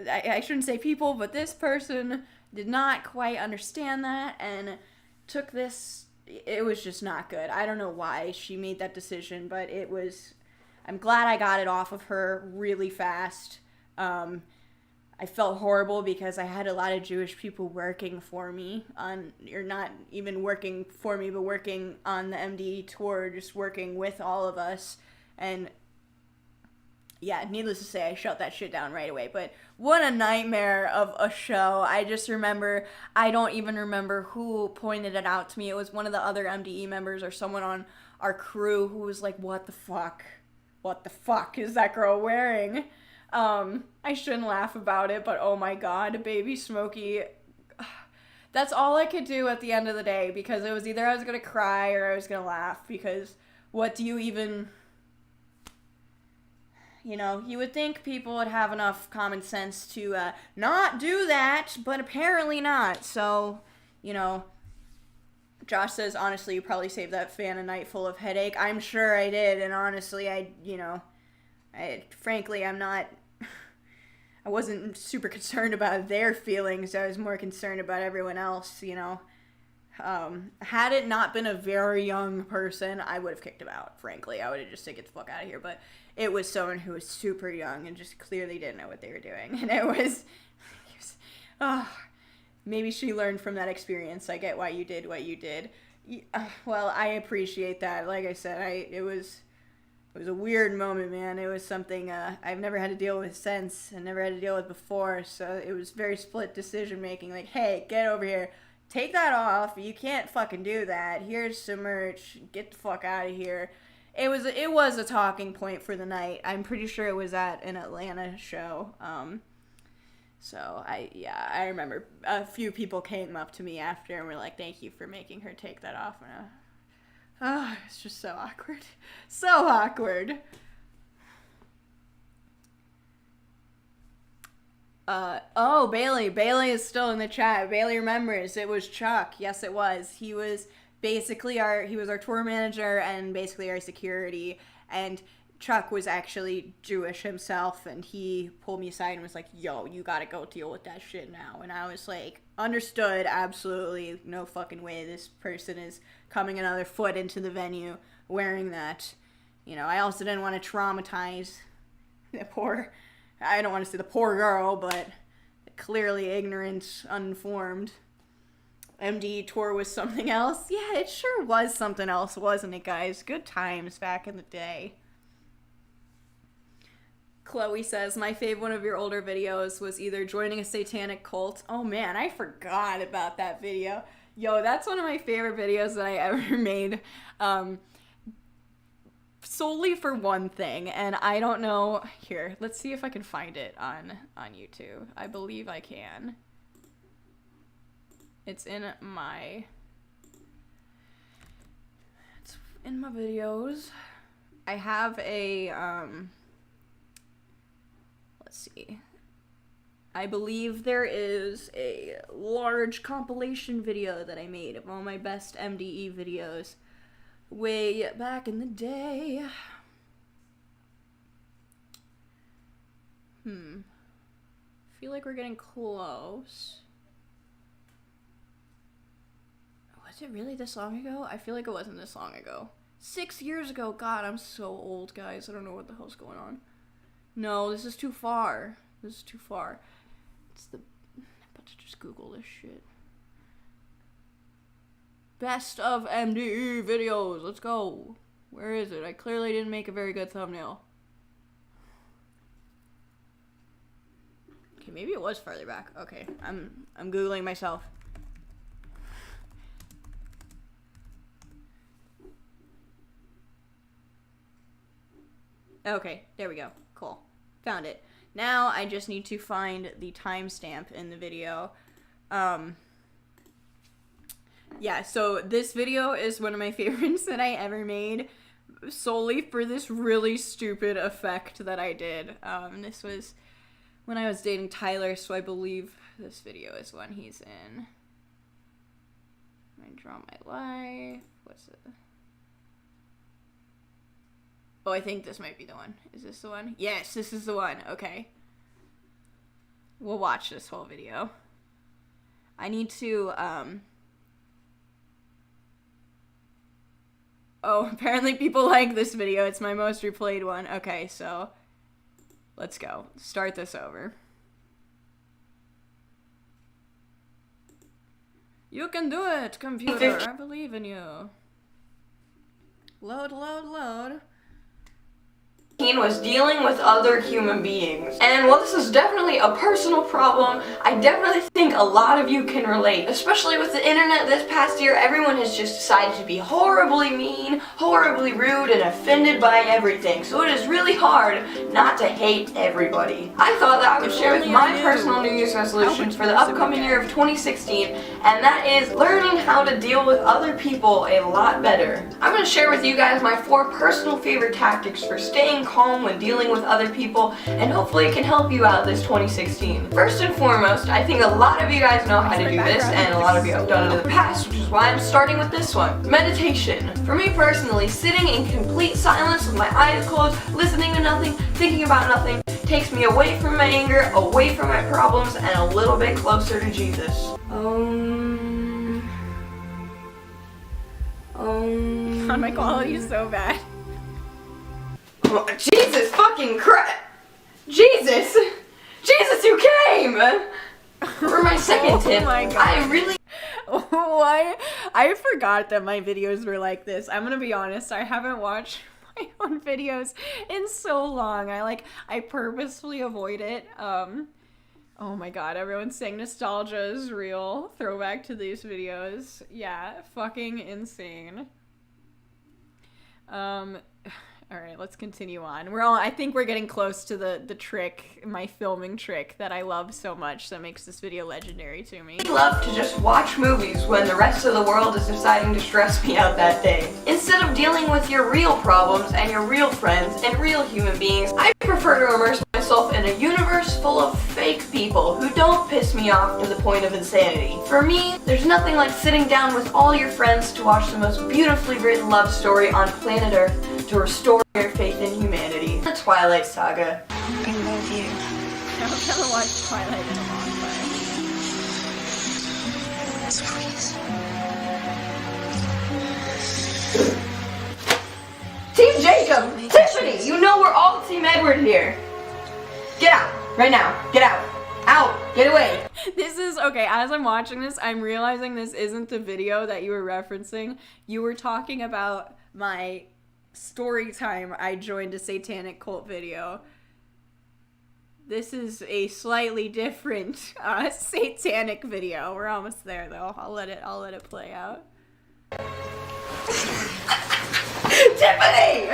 I shouldn't say people, but this person did not quite understand that and took this. It was just not good. I don't know why she made that decision, but it was. I'm glad I got it off of her really fast. I felt horrible because I had a lot of Jewish people working for me or not even working for me, but working on the MDE tour, just working with all of us. And yeah, needless to say, I shut that shit down right away. But what a nightmare of a show. I just remember, I don't even remember who pointed it out to me. It was one of the other MDE members or someone on our crew who was like, what the fuck? What the fuck is that girl wearing? I shouldn't laugh about it, but oh my god, Baby Smokey. That's all I could do at the end of the day, because it was either I was gonna cry or I was gonna laugh, because what do you even... You know, you would think people would have enough common sense to not do that, but apparently not. So, you know, Josh says, honestly, you probably saved that fan a night full of headache. I'm sure I did, and honestly, frankly, I wasn't super concerned about their feelings. I was more concerned about everyone else, you know. Had it not been a very young person, I would have kicked him out, frankly. I would have just said, get the fuck out of here. But it was someone who was super young and just clearly didn't know what they were doing. And it was maybe she learned from that experience. I get why you did what you did. Well, I appreciate that. Like I said, it was a weird moment, man. It was something I've never had to deal with since and never had to deal with before. So it was very split decision making. Like, hey, get over here. Take that off. You can't fucking do that. Here's some merch. Get the fuck out of here. It was a talking point for the night. I'm pretty sure it was at an Atlanta show. So I remember a few people came up to me after and were like, "Thank you for making her take that off." And it's just so awkward. So awkward. Bailey. Bailey is still in the chat. Bailey remembers. It was Chuck. Yes, it was. He was basically our tour manager and basically our security. And Chuck was actually Jewish himself, and he pulled me aside and was like, yo, you gotta go deal with that shit now. And I was like, understood, absolutely. No fucking way this person is coming another foot into the venue wearing that. You know, I also didn't want to traumatize I don't want to say the poor girl, but clearly ignorant, uninformed. MD tour was something else. Yeah, it sure was something else, wasn't it, guys? Good times back in the day. Chloe says, my favorite one of your older videos was either joining a satanic cult. Oh man, I forgot about that video. Yo, that's one of my favorite videos that I ever made. Solely for one thing, and I don't know. Here, let's see if I can find it on YouTube. I believe I can. It's in my videos. I have a let's see. I believe there is a large compilation video that I made of all my best MDE videos way back in the day. Feel like we're getting close. Was it really this long ago? I feel like it wasn't this long ago. 6 years ago. God, I'm so old, guys. I don't know what the hell's going on. No, this is too far. This is too far. I'm about to just Google this shit. Best of MDE videos. Let's go. Where is it? I clearly didn't make a very good thumbnail. Okay, maybe it was farther back. Okay, I'm Googling myself. Okay, there we go. Cool. Found it. Now I just need to find the timestamp in the video. Yeah, so this video is one of my favorites that I ever made, solely for this really stupid effect that I did. This was when I was dating Tyler, so I believe this video is when he's in. I Draw My Life. What's it? Oh, I think this might be the one. Is this the one? Yes, this is the one. Okay. We'll watch this whole video. I need to, oh, apparently people like this video. It's my most replayed one. Okay, so let's go. Start this over. You can do it, computer. I believe in you. Load, load, load. Was dealing with other human beings. And while this is definitely a personal problem, I definitely think a lot of you can relate. Especially with the internet this past year, everyone has just decided to be horribly mean, horribly rude, and offended by everything. So it is really hard not to hate everybody. I thought that I would share with my personal New Year's resolution for the upcoming year of 2016, and that is learning how to deal with other people a lot better. I'm going to share with you guys my 4 personal favorite tactics for staying calm when dealing with other people, and hopefully it can help you out this 2016. First and foremost, I think a lot of you guys know how to do this, and a lot of you have done it in the past, which is why I'm starting with this one. Meditation. For me personally, sitting in complete silence with my eyes closed, listening to nothing, thinking about nothing, takes me away from my anger, away from my problems, and a little bit closer to Jesus. My quality is so bad. Jesus fucking Christ! Jesus! Jesus, you came! For my second tip, I really... Why? I forgot that my videos were like this. I'm gonna be honest, I haven't watched my own videos in so long. I purposefully avoid it. Oh my god, everyone's saying nostalgia is real. Throwback to these videos. Yeah, fucking insane. Alright, let's continue on. I think we're getting close to the trick, my filming trick that I love so much that makes this video legendary to me. I love to just watch movies when the rest of the world is deciding to stress me out that day. Instead of dealing with your real problems and your real friends and real human beings, I prefer to immerse myself in a universe full of fake people who don't piss me off to the point of insanity. For me, there's nothing like sitting down with all your friends to watch the most beautifully written love story on planet Earth to restore your faith in humanity. The Twilight Saga. I love you. I haven't watched Twilight in a long time. Team Jacob! Tiffany! You know we're all Team Edward here. Get out! Right now. Get out! Out! Get away! This is, okay, as I'm watching this, I'm realizing this isn't the video that you were referencing. You were talking about my story time I joined a satanic cult video. This is a slightly different satanic video. We're almost there though. I'll let it play out. Tiffany!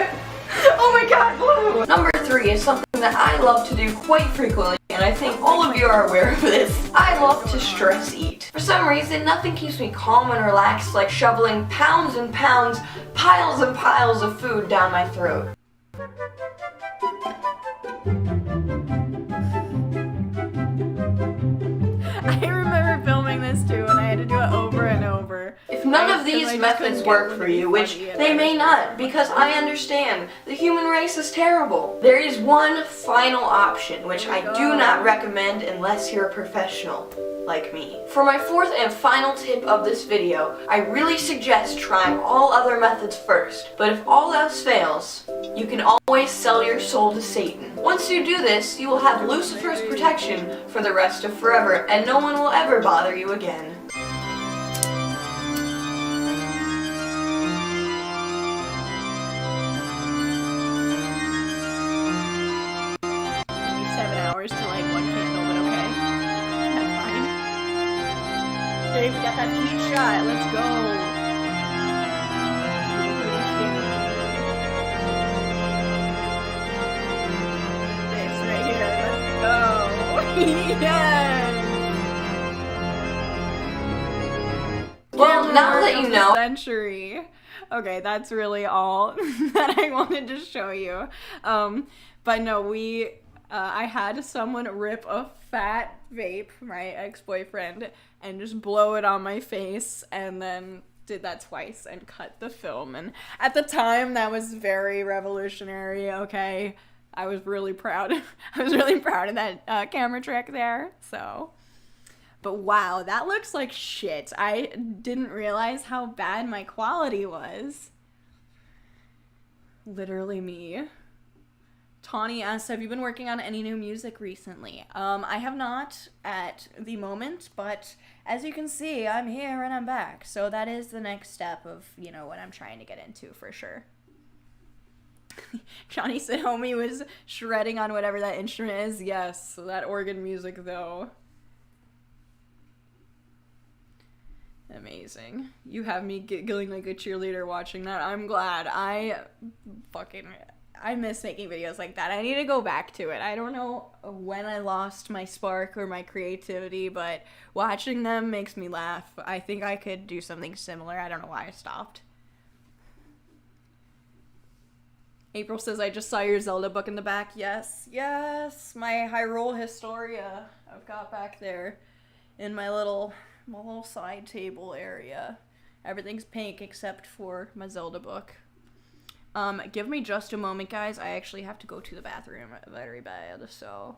Oh my god, Blue! Number 3 is something that I love to do quite frequently, and I think all of you are aware of this. I love to stress eat. For some reason, nothing keeps me calm and relaxed like shoveling pounds and pounds, piles and piles of food down my throat. I remember filming this too, and I had to do it over and over. If none of these methods work for you, which they may not, because I understand, the human race is terrible, there is one final option, which I do not recommend unless you're a professional, like me. For my 4th and final tip of this video, I really suggest trying all other methods first, but if all else fails, you can always sell your soul to Satan. Once you do this, you will have Lucifer's protection for the rest of forever, and no one will ever bother you again. To light one candle, but okay. That's fine. Okay, we got that heat shot. Let's go. This right here. Let's go. Yes. Well, now that you know. Century. Okay, that's really all that I wanted to show you. But no, I had someone rip a fat vape, my ex-boyfriend, and just blow it on my face, and then did that twice and cut the film. And at the time, that was very revolutionary, okay? I was really proud. I was really proud of that camera trick there. So, but wow, that looks like shit. I didn't realize how bad my quality was. Literally me. Tawny asks, have you been working on any new music recently? I have not at the moment, but as you can see, I'm here and I'm back. So that is the next step of, you know, what I'm trying to get into for sure. Johnny said homie was shredding on whatever that instrument is. Yes, that organ music though. Amazing. You have me giggling like a cheerleader watching that. I'm glad. I miss making videos like that. I need to go back to it. I don't know when I lost my spark or my creativity, but watching them makes me laugh. I think I could do something similar. I don't know why I stopped. April says, I just saw your Zelda book in the back. Yes, yes, my Hyrule Historia I've got back there in my little side table area. Everything's pink except for my Zelda book. Give me just a moment, guys. I actually have to go to the bathroom very bad, so...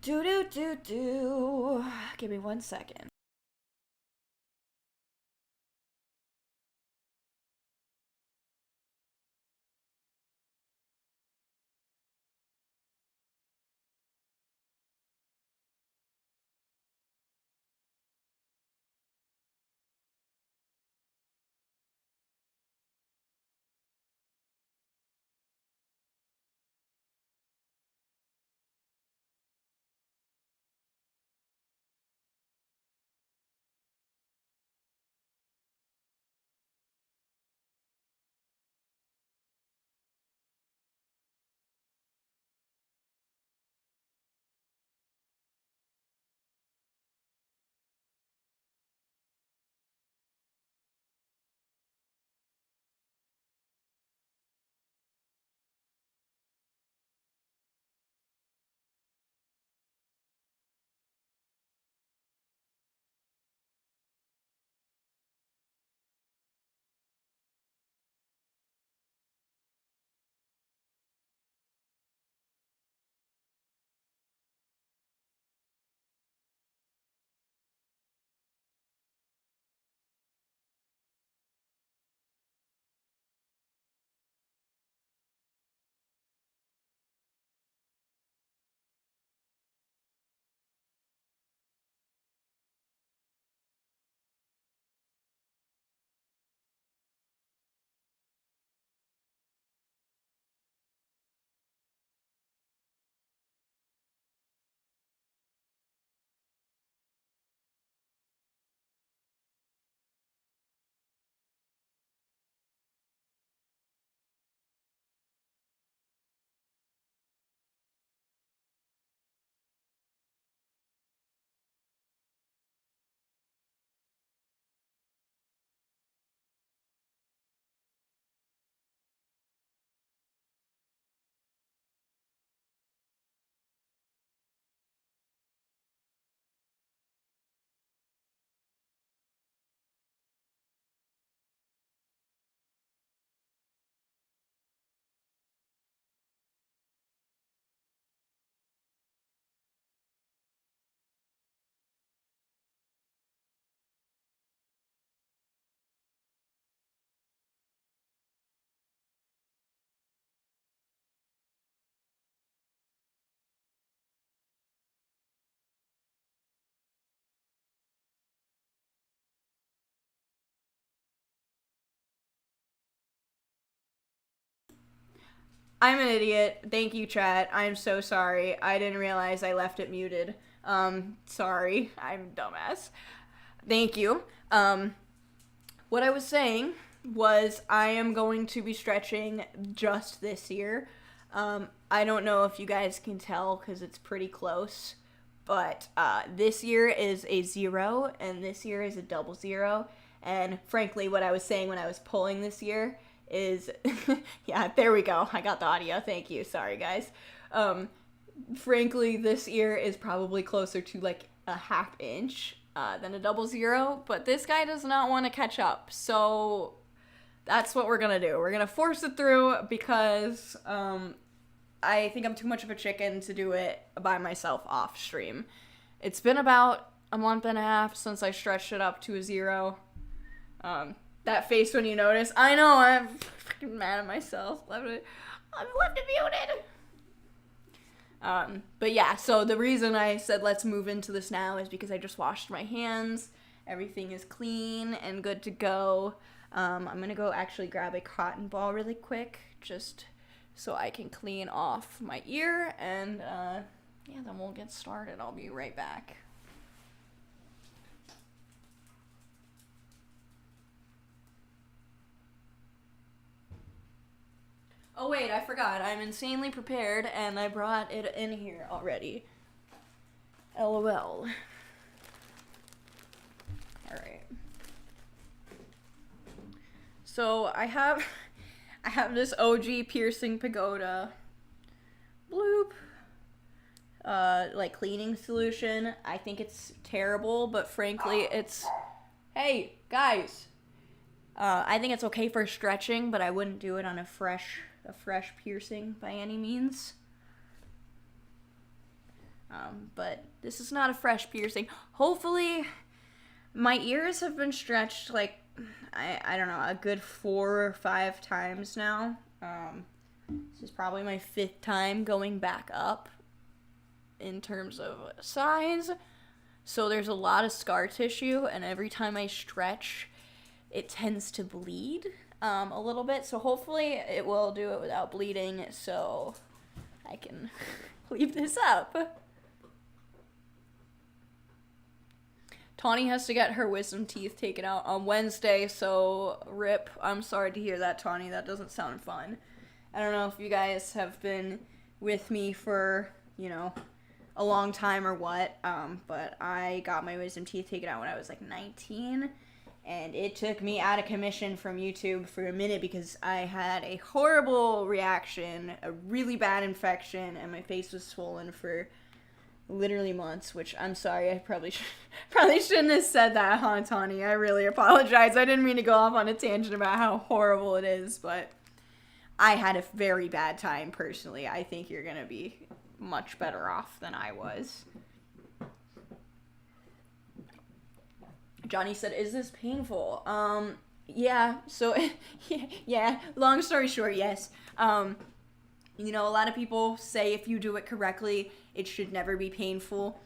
Give me 1 second. I'm an idiot. Thank you, chat. I'm so sorry. I didn't realize I left it muted. Sorry. I'm a dumbass. Thank you. What I was saying was I am going to be stretching just this year. I don't know if you guys can tell because it's pretty close, but this year is a 0 and this year is a 00. And frankly, what I was saying when I was pulling this year is, yeah, there we go. I got the audio. Thank you. Sorry, guys. Frankly, this ear is probably closer to like a ½ inch than a 00, but this guy does not want to catch up. So that's what we're going to do. We're going to force it through because I think I'm too much of a chicken to do it by myself off stream. It's been about a month and a half since I stretched it up to a 0. That face when you notice, I know, I'm freaking mad at myself. I'm left it muted. But yeah, so the reason I said let's move into this now is because I just washed my hands. Everything is clean and good to go. I'm gonna go actually grab a cotton ball really quick, just so I can clean off my ear, and yeah, then we'll get started. I'll be right back. Oh wait, I forgot. I'm insanely prepared, and I brought it in here already. LOL. Alright. So, I have this OG piercing pagoda. Bloop. Like, cleaning solution. I think it's terrible, but frankly, it's... Hey, guys! I think it's okay for stretching, but I wouldn't do it on a fresh piercing by any means. But this is not a fresh piercing. Hopefully, my ears have been stretched like, I don't know, a good 4 or 5 times now. This is probably my 5th time going back up in terms of size. So there's a lot of scar tissue, and every time I stretch, it tends to bleed a little bit. So hopefully it will do it without bleeding, so I can leave this up. Tawny has to get her wisdom teeth taken out on Wednesday, so rip. I'm sorry to hear that, Tawny. That doesn't sound fun. I don't know if you guys have been with me for, you know, a long time or what, but I got my wisdom teeth taken out when I was like 19, and it took me out of commission from YouTube for a minute because I had a horrible reaction, a really bad infection, and my face was swollen for literally months, which I'm sorry, I probably shouldn't have said that, huh, Tawny? I really apologize. I didn't mean to go off on a tangent about how horrible it is, but I had a very bad time personally. I think you're gonna be much better off than I was. Johnny said, is this painful? Yeah, so, yeah, long story short, yes. You know, a lot of people say if you do it correctly, it should never be painful.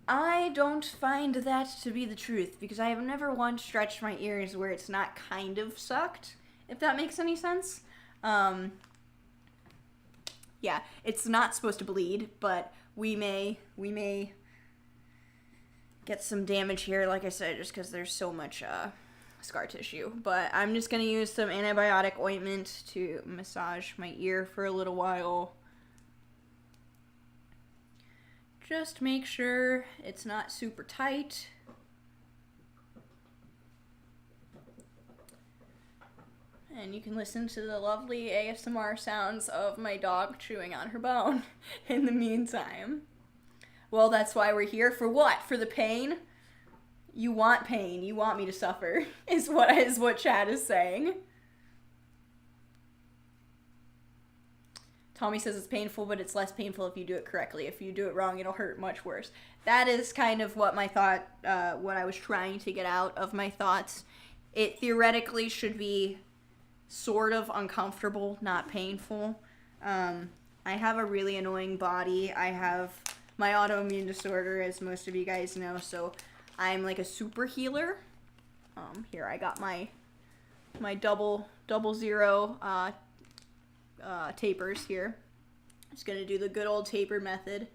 I don't find that to be the truth, because I have never once stretched my ears where it's not kind of sucked, if that makes any sense. Yeah, it's not supposed to bleed, but we may get some damage here, like I said, just because there's so much scar tissue. But I'm just going to use some antibiotic ointment to massage my ear for a little while. Just make sure it's not super tight. And you can listen to the lovely ASMR sounds of my dog chewing on her bone in the meantime. Well, that's why we're here. For what? For the pain? You want pain. You want me to suffer, is what Chad is saying. Tommy says it's painful, but it's less painful if you do it correctly. If you do it wrong, it'll hurt much worse. That is kind of what my thought, what I was trying to get out of my thoughts. It theoretically should be sort of uncomfortable, not painful. I have a really annoying body. I have my autoimmune disorder, as most of you guys know, so I'm like a super healer. Here, I got my double zero tapers here. Just gonna do the good old taper method.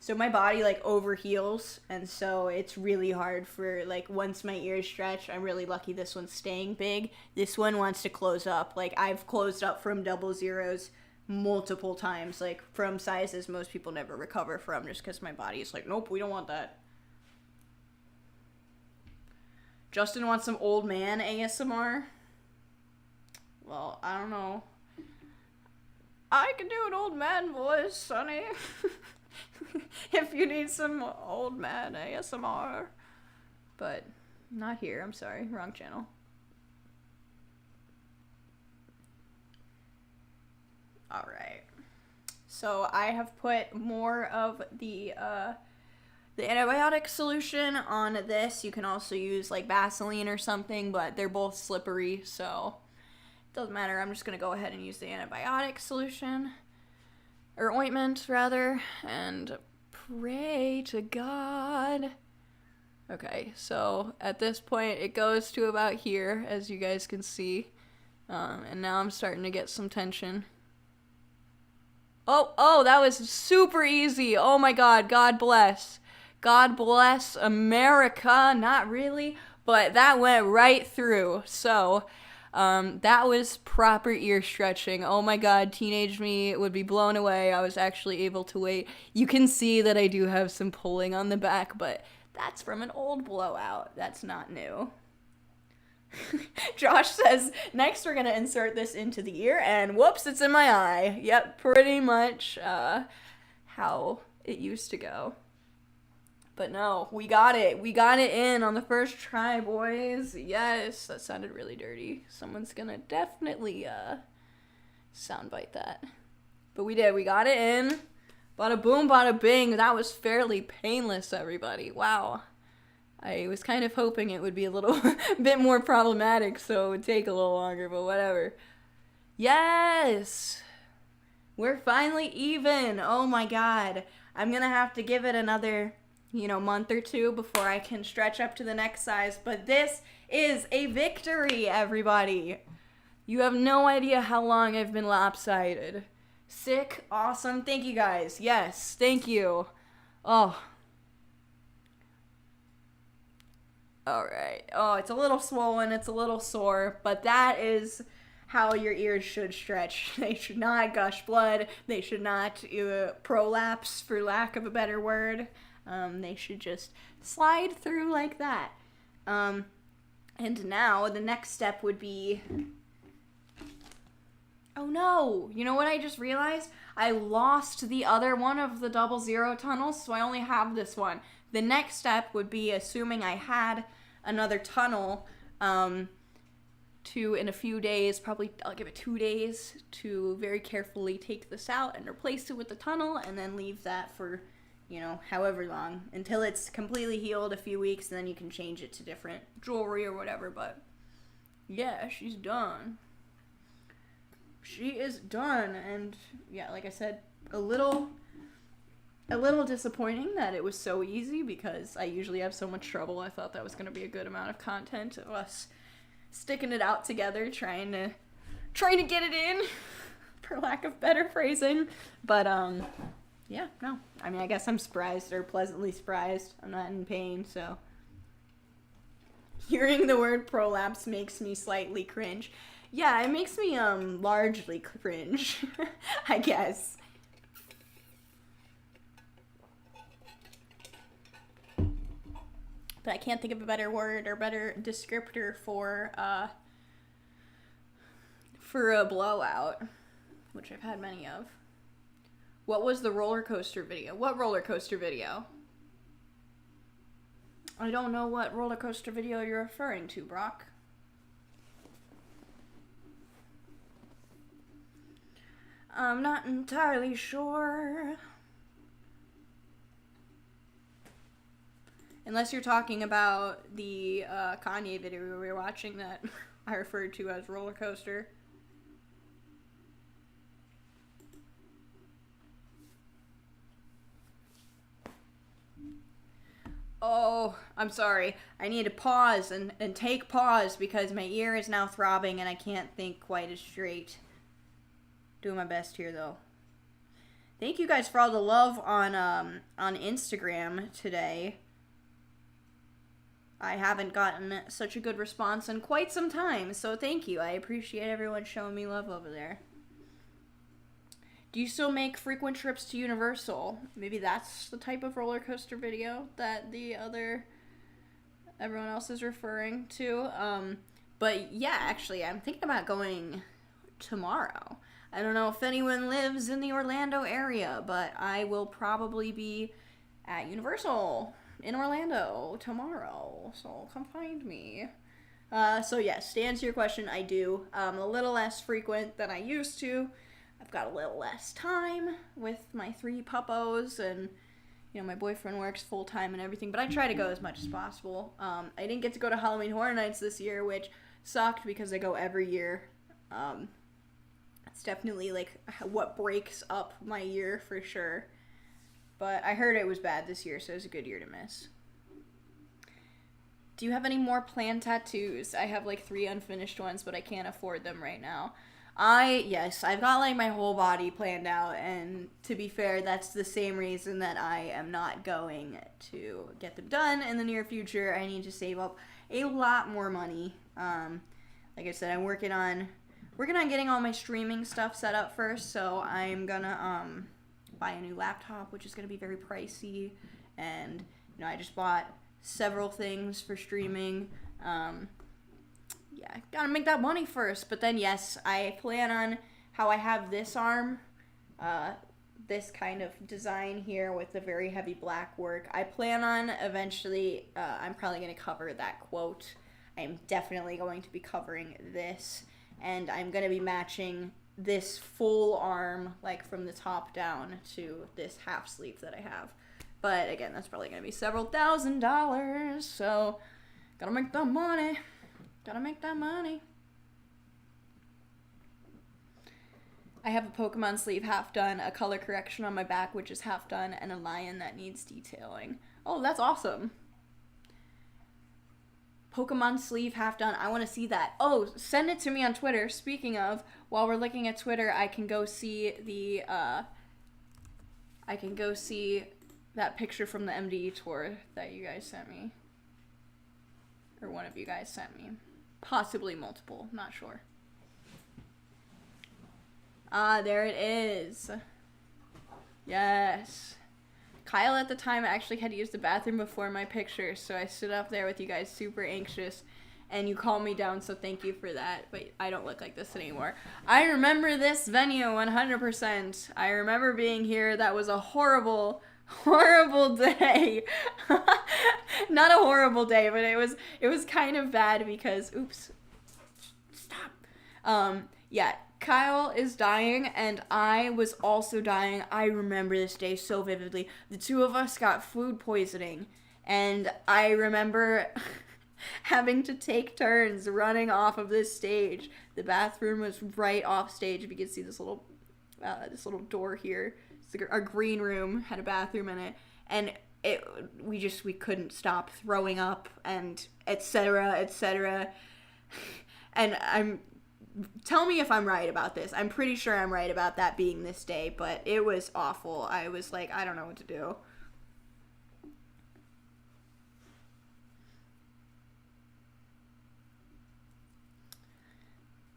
So my body like overheals, and so it's really hard for, like, once my ears stretch, I'm really lucky this one's staying big. This one wants to close up. Like, I've closed up from double zeros multiple times, like from sizes most people never recover from, just because my body is like, nope, we don't want that. Justin wants some old man ASMR. Well, I don't know. I can do an old man voice, Sonny. If you need some old man ASMR. But not here, I'm sorry, wrong channel. All right. So I have put more of the antibiotic solution on this. You can also use like Vaseline or something, but they're both slippery, so it doesn't matter. I'm just going to go ahead and use the antibiotic solution, or ointment rather, and pray to God. Okay, so at this point it goes to about here, as you guys can see, and now I'm starting to get some tension. Oh, that was super easy. Oh my God, God bless. God bless America. Not really, but that went right through. So, that was proper ear stretching. Oh my God, teenage me would be blown away. I was actually able to wait. You can see that I do have some pulling on the back, but that's from an old blowout. That's not new. Josh says, next we're going to insert this into the ear, and whoops, it's in my eye. Yep, pretty much how it used to go. But no, we got it. We got it in on the first try, boys. Yes, that sounded really dirty. Someone's going to definitely soundbite that. But we did. We got it in. Bada boom, bada bing. That was fairly painless, everybody. Wow. I was kind of hoping it would be a little bit more problematic, so it would take a little longer, but whatever. Yes! We're finally even! Oh my God. I'm gonna have to give it another, month or two before I can stretch up to the next size, but this is a victory, everybody! You have no idea how long I've been lopsided. Sick, awesome, thank you guys. Yes, thank you. Oh. Alright. Oh, it's a little swollen, it's a little sore, but that is how your ears should stretch. They should not gush blood. They should not prolapse, for lack of a better word. They should just slide through like that. And now, the next step would be... Oh no! You know what I just realized? I lost the other one of the 00 tunnels, so I only have this one. The next step would be, assuming I had another tunnel, to, in a few days, probably I'll give it 2 days, to very carefully take this out and replace it with the tunnel, and then leave that for, however long, until it's completely healed, a few weeks, and then you can change it to different jewelry or whatever. But yeah, she's done. She is done, and yeah, like I said, a little disappointing that it was so easy, because I usually have so much trouble. I thought that was going to be a good amount of content of us sticking it out together, trying to get it in, for lack of better phrasing. But yeah, no. I mean, I guess I'm surprised, or pleasantly surprised. I'm not in pain, so hearing the word prolapse makes me slightly cringe. Yeah, it makes me largely cringe, I guess. But I can't think of a better word or better descriptor for a blowout, which I've had many of. What was the roller coaster video? What roller coaster video? I don't know what roller coaster video you're referring to, Brock. I'm not entirely sure. Unless you're talking about the Kanye video we were watching that I referred to as roller coaster. Oh, I'm sorry. I need to pause and take pause because my ear is now throbbing and I can't think quite as straight. Doing my best here, though. Thank you guys for all the love on Instagram today. I haven't gotten such a good response in quite some time, so thank you. I appreciate everyone showing me love over there. Do you still make frequent trips to Universal? Maybe that's the type of roller coaster video that everyone else is referring to. But yeah, actually, I'm thinking about going tomorrow. I don't know if anyone lives in the Orlando area, but I will probably be at Universal in Orlando tomorrow, so come find me. So yes, to answer your question, I do. A little less frequent than I used to. I've got a little less time with my 3 puppos, and you know, my boyfriend works full time and everything, but I try to go as much as possible. I didn't get to go to Halloween Horror Nights this year, which sucked because I go every year. It's definitely like what breaks up my year for sure. But I heard it was bad this year, so it was a good year to miss. Do you have any more planned tattoos? I have like 3 unfinished ones, but I can't afford them right now. Yes, I've got like my whole body planned out, and to be fair, that's the same reason that I am not going to get them done in the near future. I need to save up a lot more money. Like I said, I'm working on getting all my streaming stuff set up first, so I'm gonna buy a new laptop, which is gonna be very pricey, and you know, I just bought several things for streaming. Yeah, gotta make that money first. But then, yes, I plan on how I have this arm, this kind of design here with the very heavy black work. I plan on eventually, I'm probably going to cover that quote. I'm definitely going to be covering this, and I'm going to be matching this full arm, like from the top down, to this half sleeve that I have. But again, that's probably going to be several $1,000s, so gotta make that money. Gotta make that money. I have a Pokemon sleeve half done, a color correction on my back which is half done, and a lion that needs detailing. Oh, that's awesome. Pokemon sleeve half done. I want to see that. Oh, send it to me on Twitter. Speaking of, while we're looking at Twitter, I can go see the that picture from the MDE tour that you guys sent me. Or one of you guys sent me. Possibly multiple, not sure. Ah, there it is. Yes. Kyle at the time actually had to use the bathroom before my picture, so I stood up there with you guys super anxious, and you calmed me down, so thank you for that. But I don't look like this anymore. I remember this venue 100%. I remember being here. That was a horrible day. Not a horrible day, but it was kind of bad because oops, stop. Yeah, Kyle is dying, and I was also dying. I remember this day so vividly. The 2 of us got food poisoning, and I remember having to take turns running off of this stage. The bathroom was right off stage. If you can see this little door here. Our green room had a bathroom in it, and we couldn't stop throwing up and etc. And tell me if I'm right about this. I'm pretty sure I'm right about that being this day, but it was awful. I was like, I don't know what to do.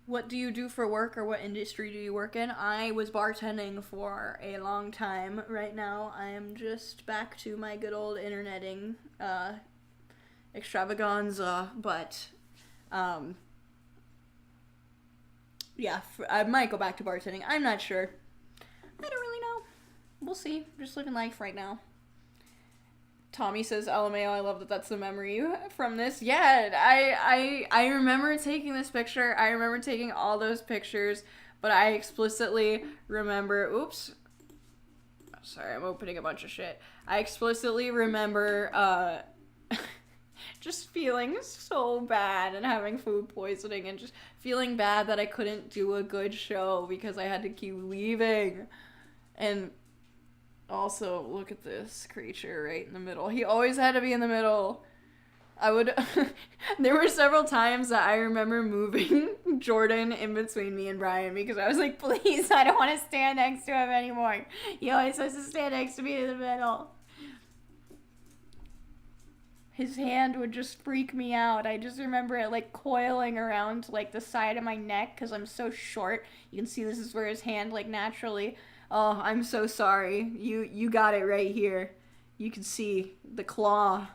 What do you do for work, or what industry do you work in? I was bartending for a long time. Right now, I am just back to my good old interneting extravaganza, but yeah, I might go back to bartending. I'm not sure. I don't really know. We'll see. I'm just living life right now. Tommy says, LMAO, I love that that's the memory from this. Yeah, I remember taking this picture. I remember taking all those pictures, but I explicitly remember, oops. Sorry, I'm opening a bunch of shit. I explicitly remember, just feeling so bad and having food poisoning and just feeling bad that I couldn't do a good show because I had to keep leaving. And also, look at this creature right in the middle. He always had to be in the middle. There were several times that I remember moving Jordan in between me and Brian because I was like, please, I don't want to stand next to him anymore. He always has to stand next to me in the middle. His hand would just freak me out. I just remember it like coiling around like the side of my neck because I'm so short. You can see this is where his hand like naturally. Oh, I'm so sorry. You got it right here. You can see the claw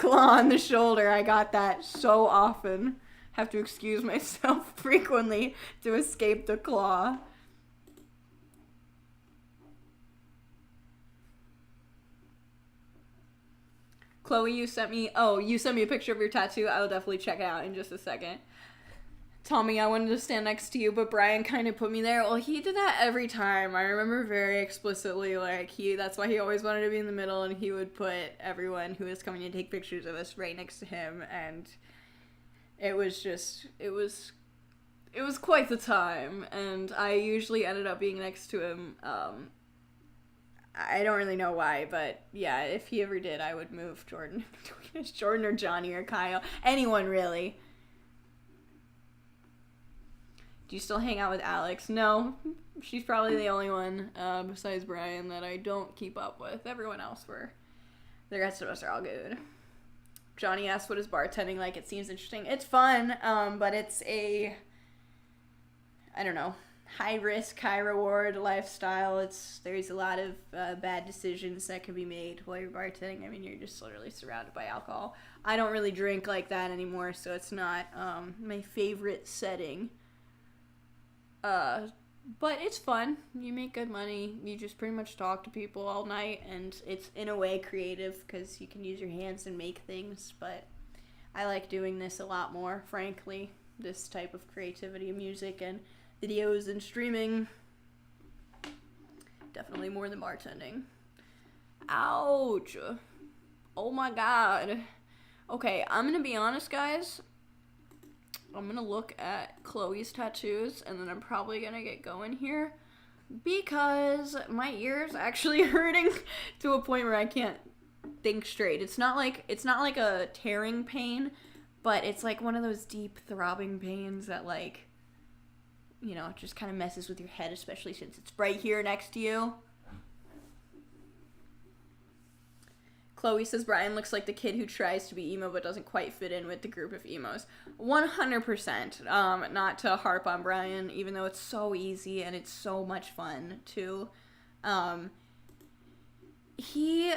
on the shoulder. I got that so often. Have to excuse myself frequently to escape the claw. Chloe, you sent me a picture of your tattoo. I will definitely check it out in just a second. Tommy, I wanted to stand next to you, but Brian kind of put me there. Well, he did that every time. I remember very explicitly, like, that's why he always wanted to be in the middle, and he would put everyone who was coming to take pictures of us right next to him, and it was quite the time, and I usually ended up being next to him. I don't really know why, but yeah, if he ever did, I would move Jordan. Jordan or Johnny or Kyle. Anyone, really. Do you still hang out with Alex? No. She's probably the only one, besides Brian, that I don't keep up with. Everyone else the rest of us are all good. Johnny asked, what is bartending like? It seems interesting. It's fun, but it's I don't know, high risk, high reward lifestyle. There's a lot of bad decisions that can be made while you're bartending. I mean, you're just literally surrounded by alcohol. I don't really drink like that anymore, so it's not my favorite setting. But it's fun. You make good money. You just pretty much talk to people all night, and it's in a way creative because you can use your hands and make things, but I like doing this a lot more, frankly. This type of creativity of music and videos and streaming. Definitely more than bartending. Ouch. Oh my god. Okay, I'm gonna be honest, guys. I'm gonna look at Chloe's tattoos, and then I'm probably gonna get going here because my ear's actually hurting to a point where I can't think straight. It's not like a tearing pain, but it's like one of those deep throbbing pains that, like, you know, just kind of messes with your head, especially since it's right here next to you. Chloe says Brian looks like the kid who tries to be emo but doesn't quite fit in with the group of emos. 100%. Not to harp on Brian, even though it's so easy and it's so much fun too. He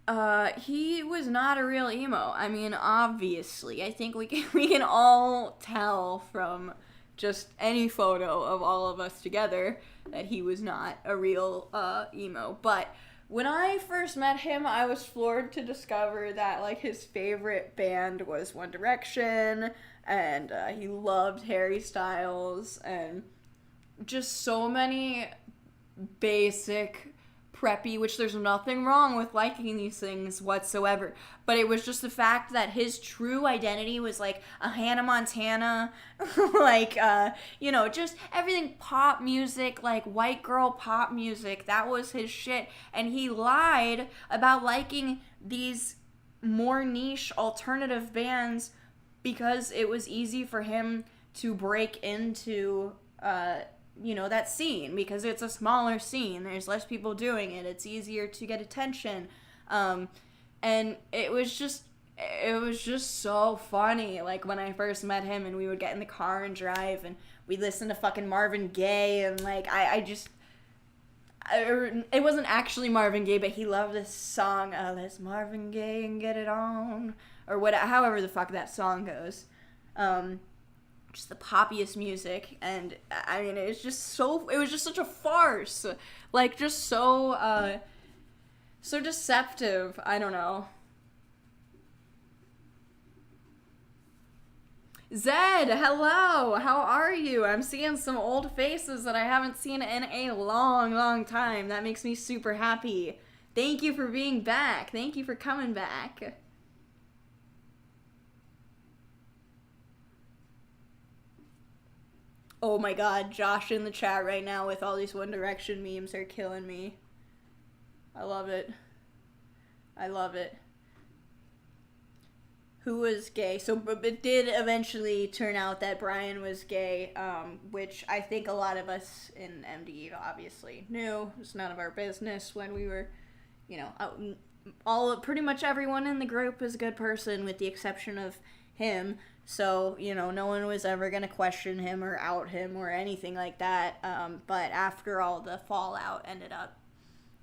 was not a real emo. I mean, obviously, I think we can all tell from just any photo of all of us together that he was not a real emo. But when I first met him, I was floored to discover that, like, his favorite band was One Direction, and he loved Harry Styles, and just so many basic, preppy, which there's nothing wrong with liking these things whatsoever, but it was just the fact that his true identity was like a Hannah Montana, like, you know, just everything pop music, like white girl pop music. That was his shit, and he lied about liking these more niche alternative bands because it was easy for him to break into you know, that scene, because it's a smaller scene, there's less people doing it, it's easier to get attention, and it was just so funny, like, when I first met him, and we would get in the car and drive, and we'd listen to fucking Marvin Gaye, and, like, it wasn't actually Marvin Gaye, but he loved this song, let's Marvin Gaye and get it on, or however the fuck that song goes, just the poppiest music, and I mean, it was just such a farce, like, just so deceptive. I don't know. Zed, hello, how are you? I'm seeing some old faces that I haven't seen in a long time. That makes me super happy. Thank you for being back. Thank you for coming back. Oh my god, Josh in the chat right now with all these One Direction memes are killing me. I love it. I love it. Who was gay? So it did eventually turn out that Brian was gay, which I think a lot of us in MD obviously knew. It's none of our business when we were, you know, pretty much everyone in the group is a good person with the exception of him. So, you know, no one was ever going to question him or out him or anything like that. But after all the fallout ended up,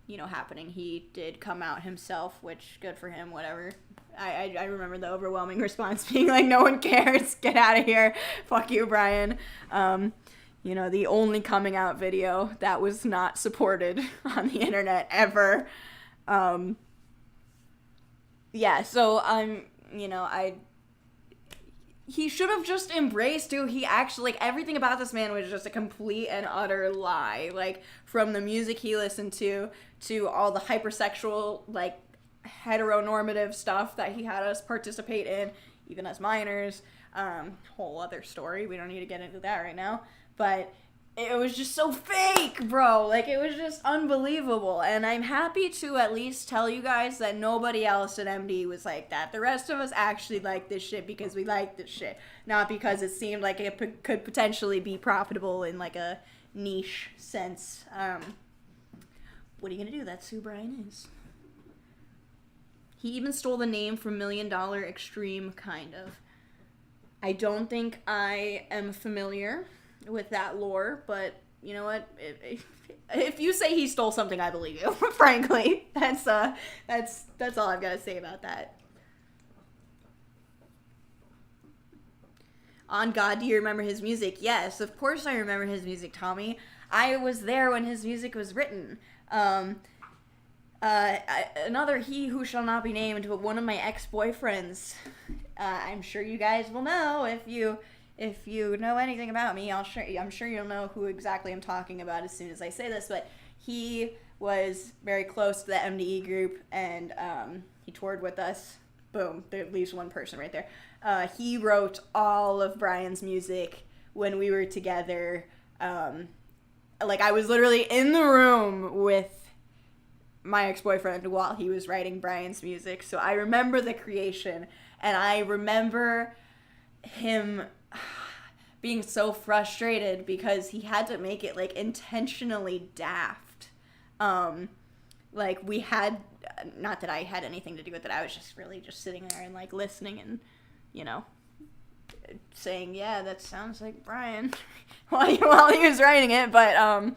you know, happening, he did come out himself, which, good for him, whatever. I remember the overwhelming response being like, no one cares, get out of here, fuck you, Brian. You know, the only coming out video that was not supported on the internet ever. Yeah, so you know, he should have just embraced who he actually, like, everything about this man was just a complete and utter lie. Like, from the music he listened to all the hypersexual, like, heteronormative stuff that he had us participate in, even as minors. Whole other story. We don't need to get into that right now. But it was just so fake, bro. Like, it was just unbelievable. And I'm happy to at least tell you guys that nobody else at MD was like that. The rest of us actually like this shit because we like this shit. Not because it seemed like it could potentially be profitable in, like, a niche sense. What are you gonna do? That's who Brian is. He even stole the name from $1 Million Extreme, kind of. I don't think I am familiar with that lore, but you know what? If you say he stole something, I believe you. Frankly, that's all I've got to say about that. On God, do you remember his music? Yes, of course I remember his music, Tommy. I was there when his music was written. Another he who shall not be named, but one of my ex-boyfriends. I'm sure you guys will know if you know anything about me. I'm sure you'll know who exactly I'm talking about as soon as I say this. But he was very close to the MDE group, and he toured with us. Boom, there leaves one person right there. He wrote all of Brian's music when we were together. Like, I was literally in the room with my ex-boyfriend while he was writing Brian's music. So I remember the creation, and I remember him being so frustrated because he had to make it, like, intentionally daft. Like, we had, not that I had anything to do with it, I was just really just sitting there and, like, listening and, you know, saying, yeah, that sounds like Brian while he was writing it. But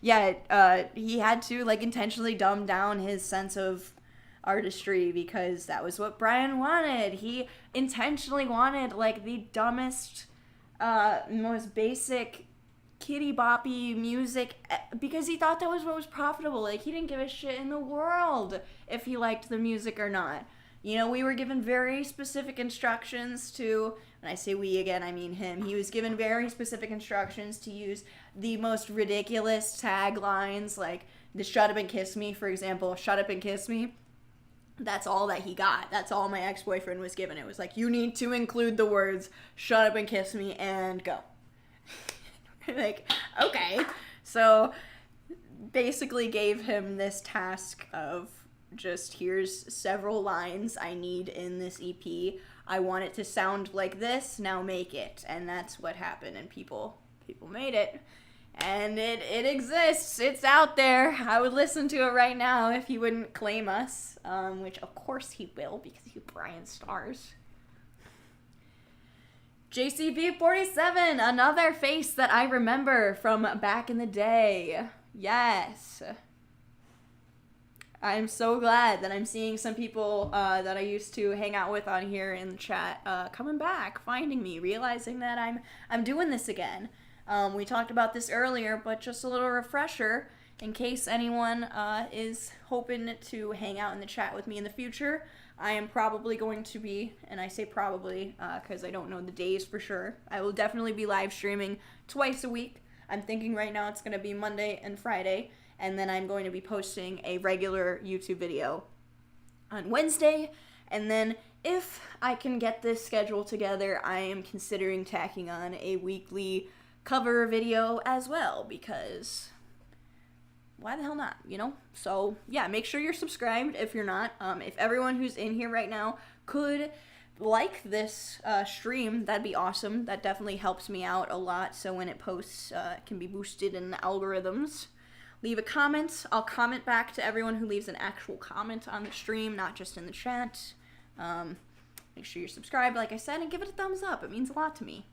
he had to, like, intentionally dumb down his sense of artistry because that was what Brian wanted. He intentionally wanted, like, the dumbest, most basic kitty boppy music because he thought that was what was profitable. Like, he didn't give a shit in the world if he liked the music or not. You know, we were given very specific instructions to, when I say we again, I mean him. He was given very specific instructions to use the most ridiculous taglines, like the "Shut Up and Kiss Me," for example. "Shut up and kiss me." That's all that he got. That's all my ex-boyfriend was given. It was like, you need to include the words "shut up and kiss me" and go. Like, okay. So basically gave him this task of just, here's several lines I need in this EP. I want it to sound like this, now make it. And that's what happened, and people made it. And it exists. It's out there. I would listen to it right now if he wouldn't claim us, which of course he will because he's Brian Stars. JCB47, another face that I remember from back in the day. Yes. I'm so glad that I'm seeing some people that I used to hang out with on here in the chat coming back, finding me, realizing that I'm doing this again. We talked about this earlier, but just a little refresher in case anyone is hoping to hang out in the chat with me in the future. I am probably going to be, and I say probably because I don't know the days for sure, I will definitely be live streaming twice a week. I'm thinking right now it's going to be Monday and Friday, and then I'm going to be posting a regular YouTube video on Wednesday, and then if I can get this schedule together, I am considering tacking on a weekly cover video as well, because why the hell not, you know? So yeah, make sure you're subscribed if you're not. If everyone who's in here right now could like this stream, that'd be awesome. That definitely helps me out a lot, so when it posts, it can be boosted in the algorithms. Leave a comment. I'll comment back to everyone who leaves an actual comment on the stream, not just in the chat. Make sure you're subscribed, like I said, and give it a thumbs up. It means a lot to me.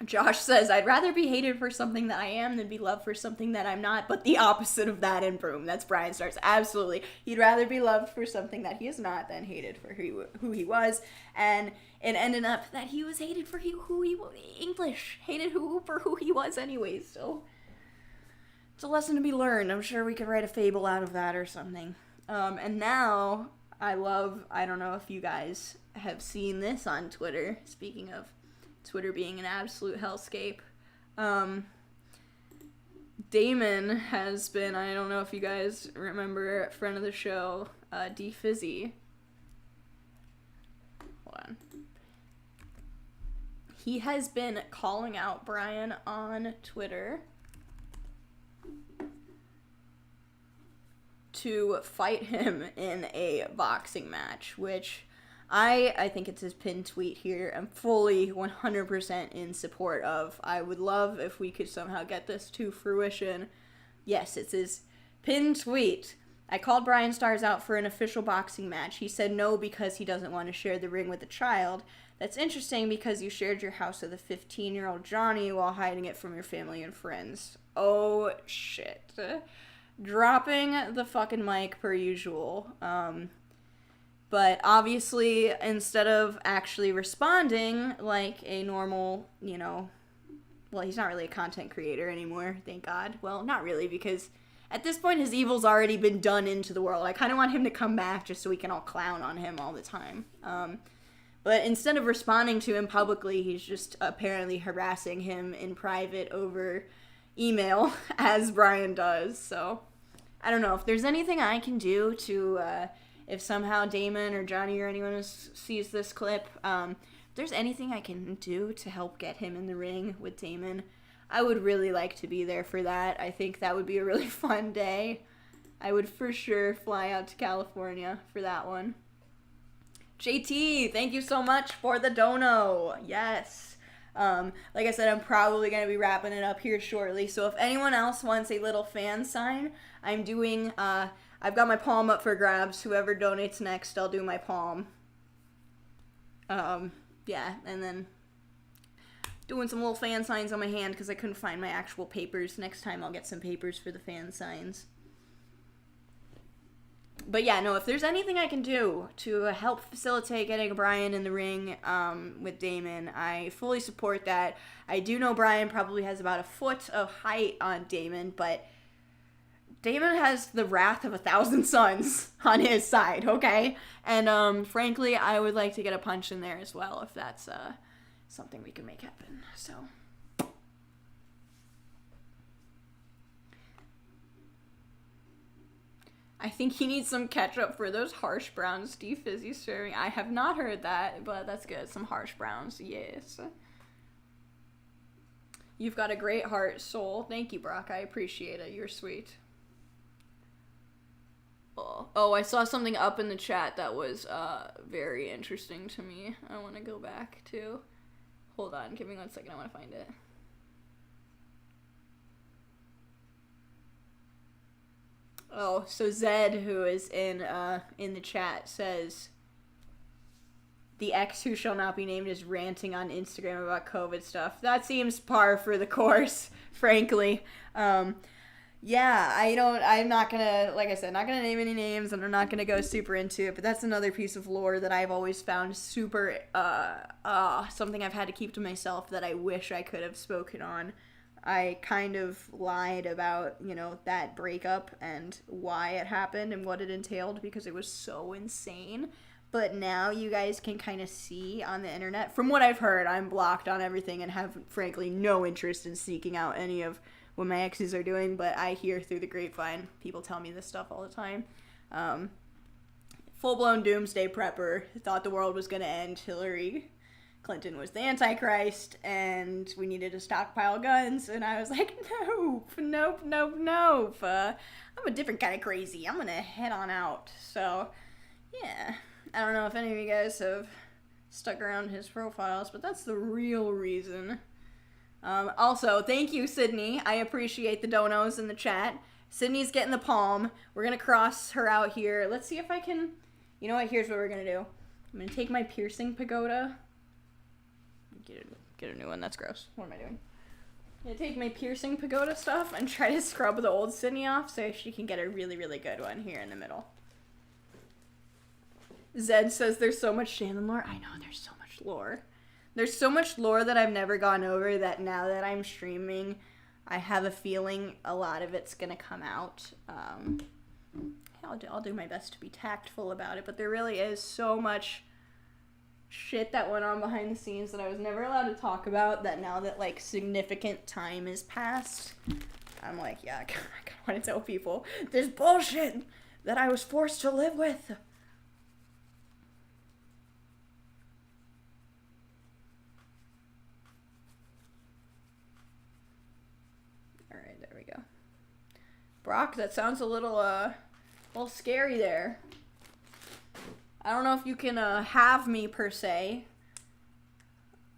Josh says, I'd rather be hated for something that I am than be loved for something that I'm not, but the opposite of that in Broom. That's Brian Stars. Absolutely. He'd rather be loved for something that he is not than hated for who he was. And it ended up that he was hated for who he was. English. Hated for who he was anyways. So it's a lesson to be learned. I'm sure we could write a fable out of that or something. And now I don't know if you guys have seen this on Twitter. Speaking of Twitter being an absolute hellscape. Damon has been, I don't know if you guys remember, friend of the show, D Fizzy. Hold on. He has been calling out Brian on Twitter to fight him in a boxing match, which I think it's his pinned tweet here. I'm fully 100% in support of. I would love if we could somehow get this to fruition. Yes, it's his pinned tweet. I called Brian Stars out for an official boxing match. He said no because he doesn't want to share the ring with a child. That's interesting because you shared your house with a 15-year-old Johnny while hiding it from your family and friends. Oh, shit. Dropping the fucking mic per usual. But obviously, instead of actually responding like a normal, well, he's not really a content creator anymore, thank God. Well, not really, because at this point, his evil's already been done into the world. I kind of want him to come back just so we can all clown on him all the time. But instead of responding to him publicly, he's just apparently harassing him in private over email, as Brian does. So, I don't know. If there's anything I can do to... if somehow Damon or Johnny or anyone sees this clip, if there's anything I can do to help get him in the ring with Damon, I would really like to be there for that. I think that would be a really fun day. I would for sure fly out to California for that one. JT, thank you so much for the dono. Yes. Like I said, I'm probably going to be wrapping it up here shortly. So if anyone else wants a little fan sign, I'm doing... I've got my palm up for grabs. Whoever donates next, I'll do my palm. Yeah, and then doing some little fan signs on my hand because I couldn't find my actual papers. Next time I'll get some papers for the fan signs. But yeah, no, if there's anything I can do to help facilitate getting Brian in the ring with Damon, I fully support that. I do know Brian probably has about a foot of height on Damon, but... Damon has the wrath of 1,000 suns on his side, okay? And, frankly, I would like to get a punch in there as well, if that's, something we can make happen, so. I think he needs some ketchup for those harsh browns Steve Fizzy's serving. I have not heard that, but that's good. Some harsh browns, yes. You've got a great heart, soul. Thank you, Brock. I appreciate it. You're sweet. Oh, I saw something up in the chat that was very interesting to me. I want to go back to. Hold on, give me 1 second. I want to find it. Oh, so Zed, who is in the chat, says the ex who shall not be named is ranting on Instagram about COVID stuff. That seems par for the course, frankly. Yeah, I'm not gonna, like I said, not gonna name any names, and I'm not gonna go super into it, but that's another piece of lore that I've always found super, something I've had to keep to myself that I wish I could have spoken on. I kind of lied about, that breakup and why it happened and what it entailed because it was so insane. But now you guys can kind of see on the internet, from what I've heard, I'm blocked on everything and have, frankly, no interest in seeking out any of what my exes are doing, but I hear through the grapevine. People tell me this stuff all the time. Full-blown doomsday prepper. Thought the world was going to end. Hillary Clinton was the Antichrist, and we needed to stockpile guns, and I was like, nope. I'm a different kind of crazy. I'm going to head on out. So, yeah. I don't know if any of you guys have stuck around his profiles, but that's the real reason. Also, thank you, Sydney. I appreciate the donos in the chat. Sydney's getting the palm. We're going to cross her out here. Let's see if I can... You know what? Here's what we're going to do. I'm going to take my piercing pagoda. Get a new one. That's gross. What am I doing? I'm going to take my piercing pagoda stuff and try to scrub the old Sydney off so she can get a really, really good one here in the middle. Zed says there's so much Shannon lore. I know, there's so much lore. There's so much lore that I've never gone over that now that I'm streaming, I have a feeling a lot of it's going to come out. I'll do my best to be tactful about it, but there really is so much shit that went on behind the scenes that I was never allowed to talk about, that now that, like, significant time has passed, I'm like, yeah, I kind of want to tell people this bullshit that I was forced to live with. Alright, there we go. Brock, that sounds a little scary there. I don't know if you can have me per se,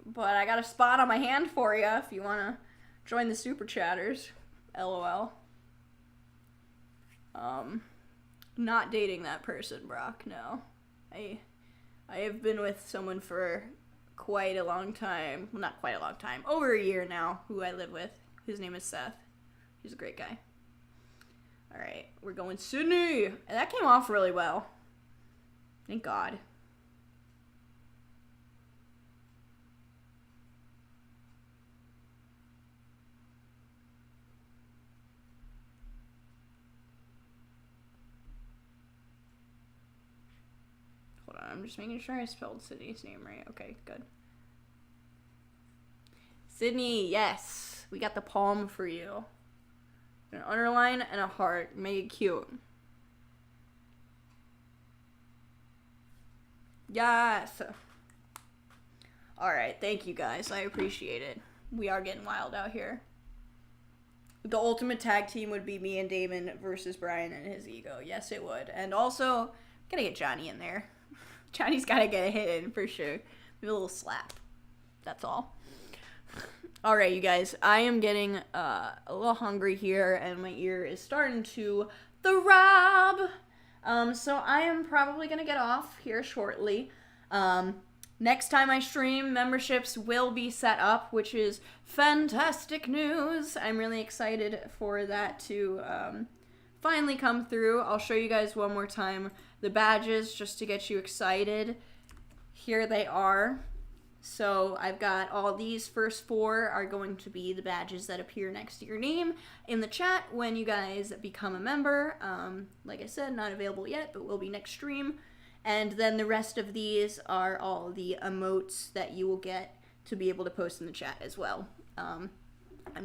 but I got a spot on my hand for you if you want to join the super chatters. LOL. Not dating that person, Brock. No, I have been with someone for quite a long time. Well, not quite a long time. Over a year now. Who I live with. His name is Seth. He's a great guy. All right, we're going Sydney, and that came off really well. Thank God. Hold on, I'm just making sure I spelled Sydney's name right. Okay, good. Sydney, yes. We got the palm for you. An underline and a heart. Make it cute. Yes. Alright, thank you guys. I appreciate it. We are getting wild out here. The ultimate tag team would be me and Damon versus Brian and his ego. Yes, it would. And also, gotta get Johnny in there. Johnny's gotta get a hit in for sure. Maybe a little slap. That's all. Alright, you guys. I am getting a little hungry here, and my ear is starting to throb. So I am probably going to get off here shortly. Next time I stream, memberships will be set up, which is fantastic news. I'm really excited for that to finally come through. I'll show you guys one more time the badges just to get you excited. Here they are. So I've got all these first 4 are going to be the badges that appear next to your name in the chat when you guys become a member. Like I said, not available yet, but will be next stream. And then the rest of these are all the emotes that you will get to be able to post in the chat as well. I'm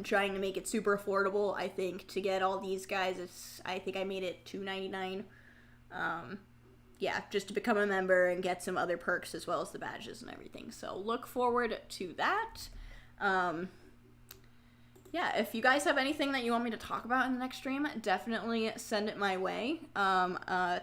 trying to make it super affordable. I think to get all these guys, I think I made it $2.99. Yeah, just to become a member and get some other perks as well as the badges and everything. So look forward to that. Yeah, if you guys have anything that you want me to talk about in the next stream, definitely send it my way.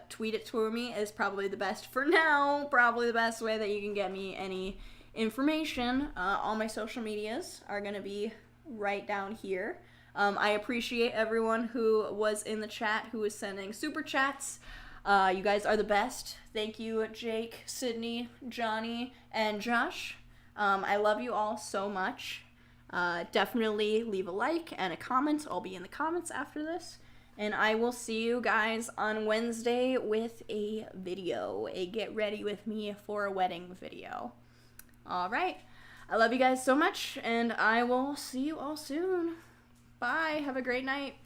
Tweet it to me is probably the best for now. Probably the best way that you can get me any information. All my social medias are going to be right down here. I appreciate everyone who was in the chat, who was sending super chats. You guys are the best. Thank you, Jake, Sydney, Johnny, and Josh. I love you all so much. Definitely leave a like and a comment. I'll be in the comments after this. And I will see you guys on Wednesday with a video. A get ready with me for a wedding video. Alright. I love you guys so much, and I will see you all soon. Bye. Have a great night.